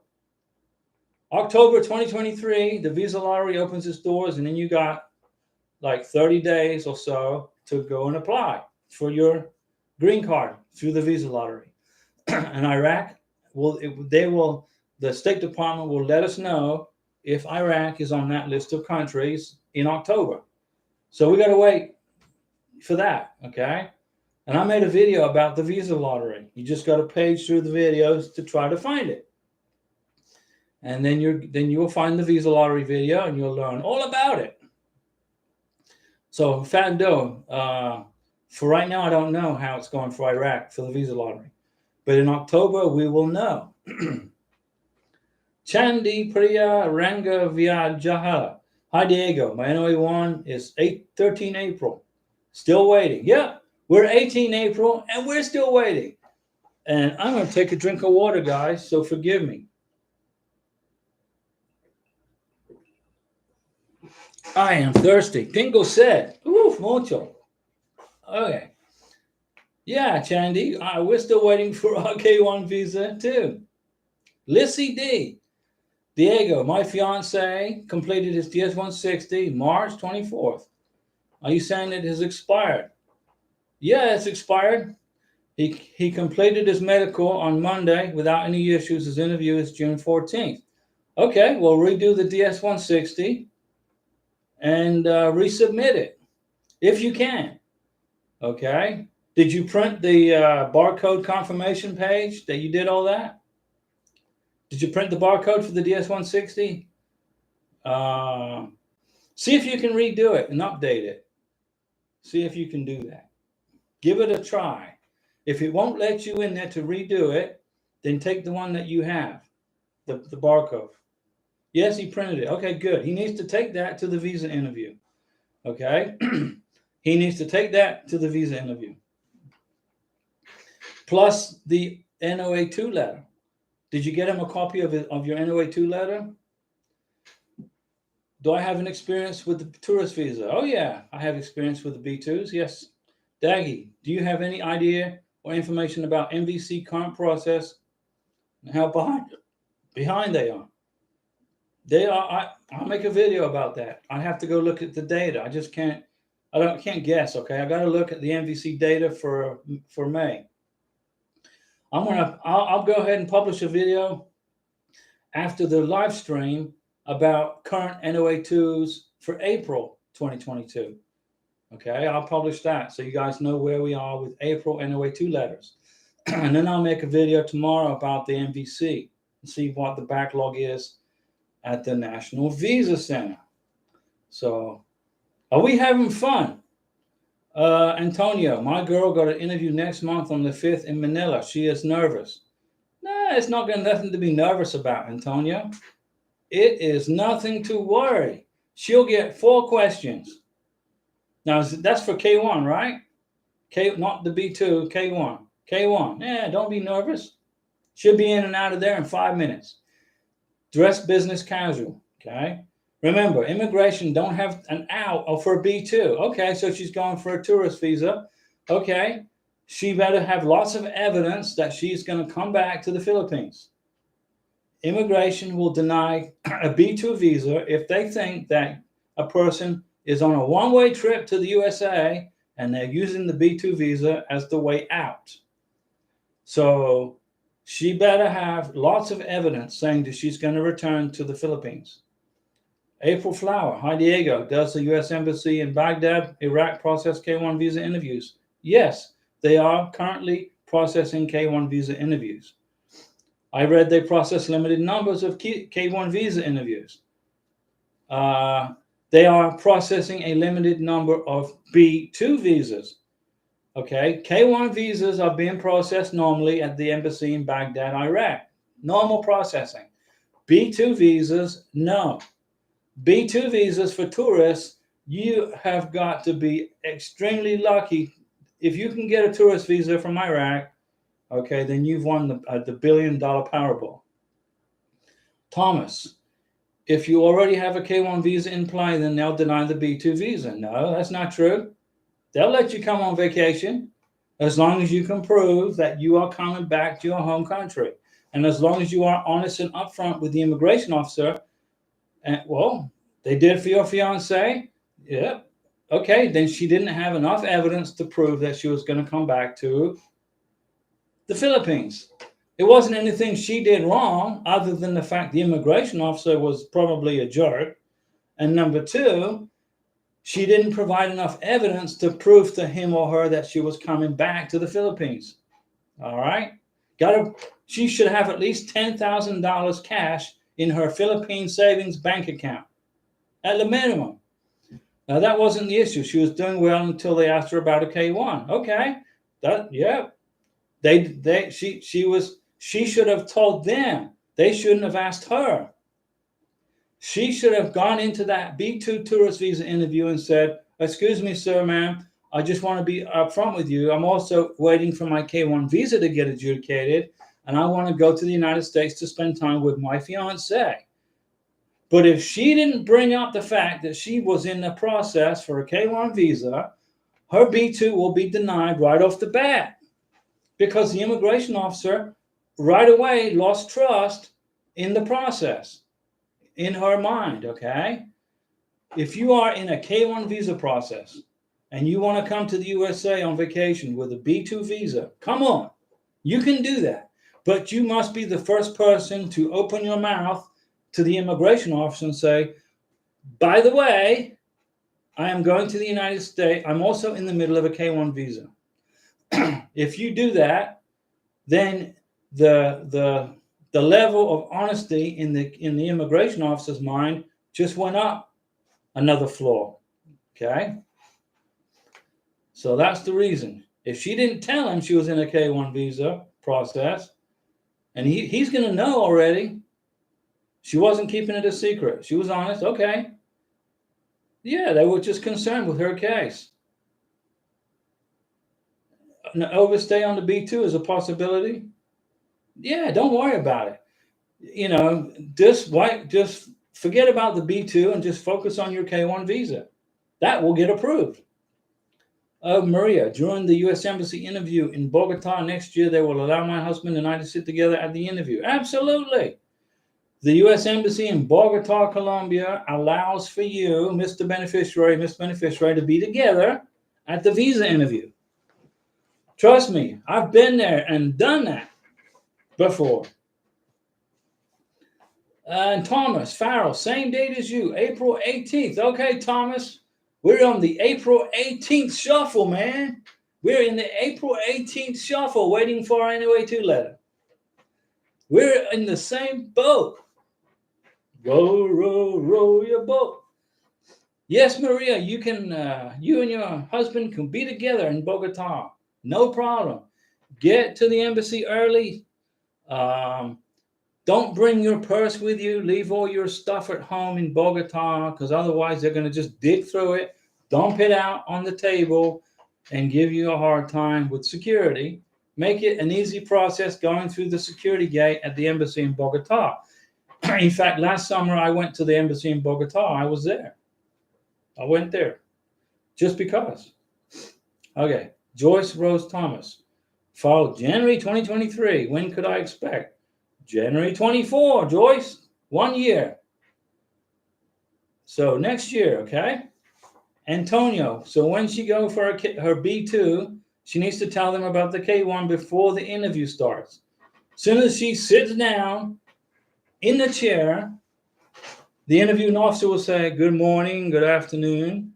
October 2023, the visa lottery opens its doors, and then you got like 30 days or so to go and apply for your green card through the visa lottery. And Iraq the State Department will let us know if Iraq is on that list of countries in October. So we got to wait for that, okay? And I made a video about the visa lottery. You just got to page through the videos to try to find it. And then you'll find the visa lottery video and you'll learn all about it. So Fando, for right now, I don't know how it's going for Iraq for the visa lottery. But in October, we will know. Chandi Priya Ranga Vyajaha. Hi, Diego. My NOA 1 is 13 April. Still waiting. Yeah, we're 18 April, and we're still waiting. And I'm going to take a drink of water, guys, so forgive me. I am thirsty. Tingle said, oof, mucho. Okay. Yeah, Chandy, we're still waiting for our K1 visa, too. Lissy D. Diego, my fiance completed his DS-160 March 24th. Are you saying it has expired? Yeah, it's expired. He completed his medical on Monday without any issues. His interview is June 14th. Okay, well, redo the DS-160 and resubmit it if you can. Okay. Did you print the barcode confirmation page that you did all that? Did you print the barcode for the DS-160? See if you can redo it and update it. See if you can do that. Give it a try. If it won't let you in there to redo it, then take the one that you have, the barcode. Yes, he printed it. Okay, good. He needs to take that to the visa interview. Okay? He needs to take that to the visa interview. Plus the NOA 2 letter. Did you get him a copy of your NOA 2 letter? Do I have an experience with the tourist visa? Oh, yeah, I have experience with the B2s. Yes. Daggy, do you have any idea or information about MVC current process and how behind they are? They are. I'll make a video about that. I have to go look at the data. I just can't. Can't guess. Okay, I got to look at the MVC data for May. I'll go ahead and publish a video after the live stream about current NOA2s for April 2022. Okay, I'll publish that so you guys know where we are with April NOA2 letters. And then I'll make a video tomorrow about the MVC and see what the backlog is at the National Visa Center. So, are we having fun? Antonio, my girl got an interview next month on the 5th in Manila. She is nervous. Nah, it's not got nothing to be nervous about, Antonio. It is nothing to worry. She'll get 4 questions. Now, that's for K1, right? Not the B2, K1. K1. Yeah, don't be nervous. She'll be in and out of there in 5 minutes. Dress business casual, okay? Remember, immigration don't have an out for B2. Okay, so she's going for a tourist visa. Okay, she better have lots of evidence that she's going to come back to the Philippines. Immigration will deny a B2 visa if they think that a person is on a one-way trip to the USA and they're using the B2 visa as the way out. So she better have lots of evidence saying that she's going to return to the Philippines. April Flower, hi Diego, does the U.S. Embassy in Baghdad, Iraq process K1 visa interviews? Yes, they are currently processing K1 visa interviews. I read they process limited numbers of K1 visa interviews. They are processing a limited number of B2 visas. Okay, K1 visas are being processed normally at the embassy in Baghdad, Iraq. Normal processing. B2 visas, no. B2 visas for tourists, you have got to be extremely lucky. If you can get a tourist visa from Iraq, okay, then you've won the $1 billion Powerball. Thomas, if you already have a K1 visa in play, then they'll deny the B2 visa. No, that's not true. They'll let you come on vacation as long as you can prove that you are coming back to your home country. And as long as you are honest and upfront with the immigration officer, and well, they did for your fiance. Yeah. Okay, then she didn't have enough evidence to prove that she was going to come back to the Philippines. It wasn't anything she did wrong other than the fact the immigration officer was probably a jerk. And number 2, she didn't provide enough evidence to prove to him or her that she was coming back to the Philippines. All right? She should have at least $10,000 cash in her Philippine savings bank account, at the minimum. Now, that wasn't the issue. She was doing well until they asked her about a K1. Okay, she should have told them. They shouldn't have asked her. She should have gone into that B2 tourist visa interview and said, excuse me, sir, ma'am, I just want to be upfront with you. I'm also waiting for my K1 visa to get adjudicated, and I want to go to the United States to spend time with my fiance. But if she didn't bring up the fact that she was in the process for a K1 visa, her B2 will be denied right off the bat because the immigration officer right away lost trust in the process, in her mind, okay? If you are in a K1 visa process and you want to come to the USA on vacation with a B2 visa, come on, you can do that. But you must be the first person to open your mouth to the immigration officer and say, by the way, I am going to the United States. I'm also in the middle of a K1 visa. If you do that, then the level of honesty in the immigration officer's mind just went up another floor. Okay? So that's the reason. If she didn't tell him she was in a K1 visa process, and he's going to know already, she wasn't keeping it a secret. She was honest. Okay. Yeah, they were just concerned with her case. An overstay on the B2 is a possibility. Yeah, don't worry about it. You know, just Forget about the B2 and just focus on your K1 visa. That will get approved. Maria, during the U.S. Embassy interview in Bogota next year, they will allow my husband and I to sit together at the interview. Absolutely. The U.S. Embassy in Bogota, Colombia allows for you, Mr. Beneficiary, Miss Beneficiary, to be together at the visa interview. Trust me, I've been there and done that before. And Thomas Farrell, same date as you, April 18th. Okay, Thomas, we're on the April 18th shuffle, man. We're in the April 18th shuffle waiting for our NOA2 letter. We're in the same boat. Row, row, row your boat. Yes, Maria, you can. You and your husband can be together in Bogota. No problem. Get to the embassy early. Don't bring your purse with you. Leave all your stuff at home in Bogota, because otherwise they're going to just dig through it, dump it out on the table, and give you a hard time with security. Make it an easy process going through the security gate at the embassy in Bogota. In fact, last summer I went to the embassy in Bogota. I was there. I went there just because. Okay. Joyce Rose Thomas. Filed January 2023. When could I expect? January 24, Joyce. 1 year. So next year, okay? Antonio. So when she go for her B2, she needs to tell them about the K1 before the interview starts. As soon as she sits down in the chair, the interviewing officer will say, good morning, good afternoon.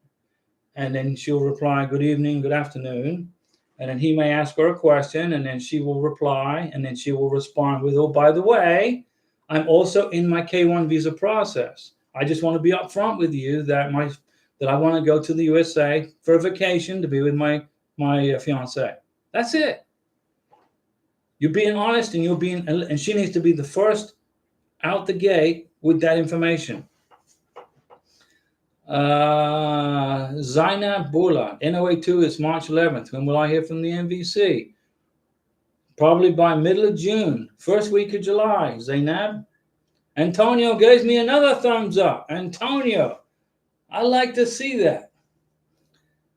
And then she'll reply, good evening, good afternoon. And then he may ask her a question, and then she will reply, and then she will respond with, oh, by the way, I'm also in my K1 visa process. I just want to be upfront with you that I want to go to the USA for a vacation to be with my fiance. That's it. You're being honest, and she needs to be the first out the gate with that information. Zainab Bula, NOA2 is March 11th. When will I hear from the MVC? Probably by middle of June, first week of July, Zainab. Antonio gives me another thumbs up. Antonio, I like to see that.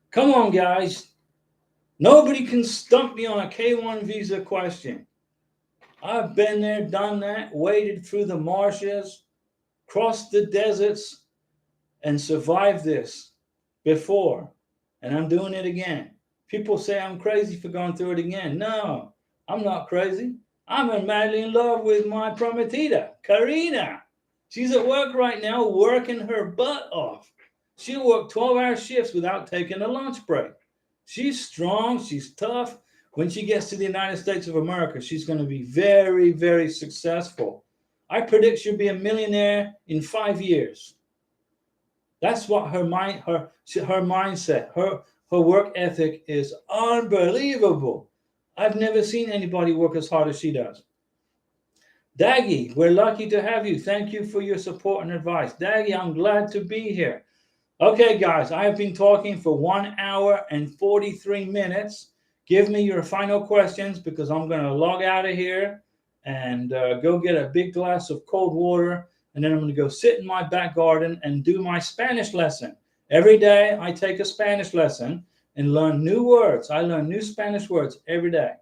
Come on, guys. Nobody can stump me on a K1 visa question. I've been there, done that, waded through the marshes, crossed the deserts, and survived this before, and I'm doing it again. People say I'm crazy for going through it again. No, I'm not crazy. I'm madly in love with my prometida, Karina. She's at work right now, working her butt off. She'll work 12-hour shifts without taking a lunch break. She's strong, she's tough. When she gets to the United States of America, she's going to be very, very successful. I predict she'll be a millionaire in 5 years. That's what her mindset, her work ethic is unbelievable. I've never seen anybody work as hard as she does. Daggy, we're lucky to have you. Thank you for your support and advice. Daggy, I'm glad to be here. Okay, guys, I have been talking for 1 hour and 43 minutes. Give me your final questions, because I'm going to log out of here and go get a big glass of cold water. And then I'm going to go sit in my back garden and do my Spanish lesson. Every day I take a Spanish lesson and learn new words. I learn new Spanish words every day.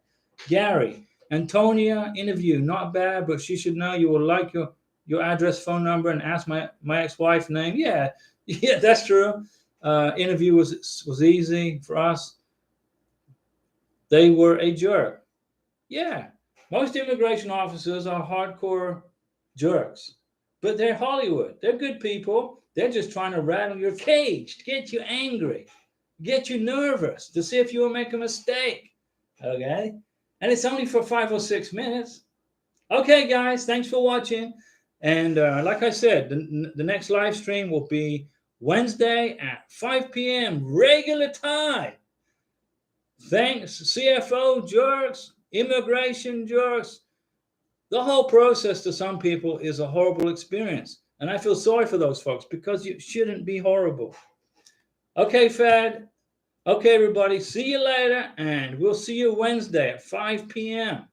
Gary, Antonia interview, not bad, but she should know you will like your address, phone number, and ask my ex-wife name. Yeah, that's true. Interview was easy for us. They were a jerk. Yeah, most immigration officers are hardcore jerks. But they're Hollywood. They're good people. They're just trying to rattle your cage, to get you angry, get you nervous, to see if you will make a mistake. Okay? And it's only for 5 or 6 minutes. Okay, guys, thanks for watching. And like I said, the next live stream will be Wednesday at 5 p.m. regular time. Thanks, CFO jerks, immigration jerks. The whole process to some people is a horrible experience. And I feel sorry for those folks, because you shouldn't be horrible. Okay, Fed. Okay, everybody. See you later. And we'll see you Wednesday at 5 p.m.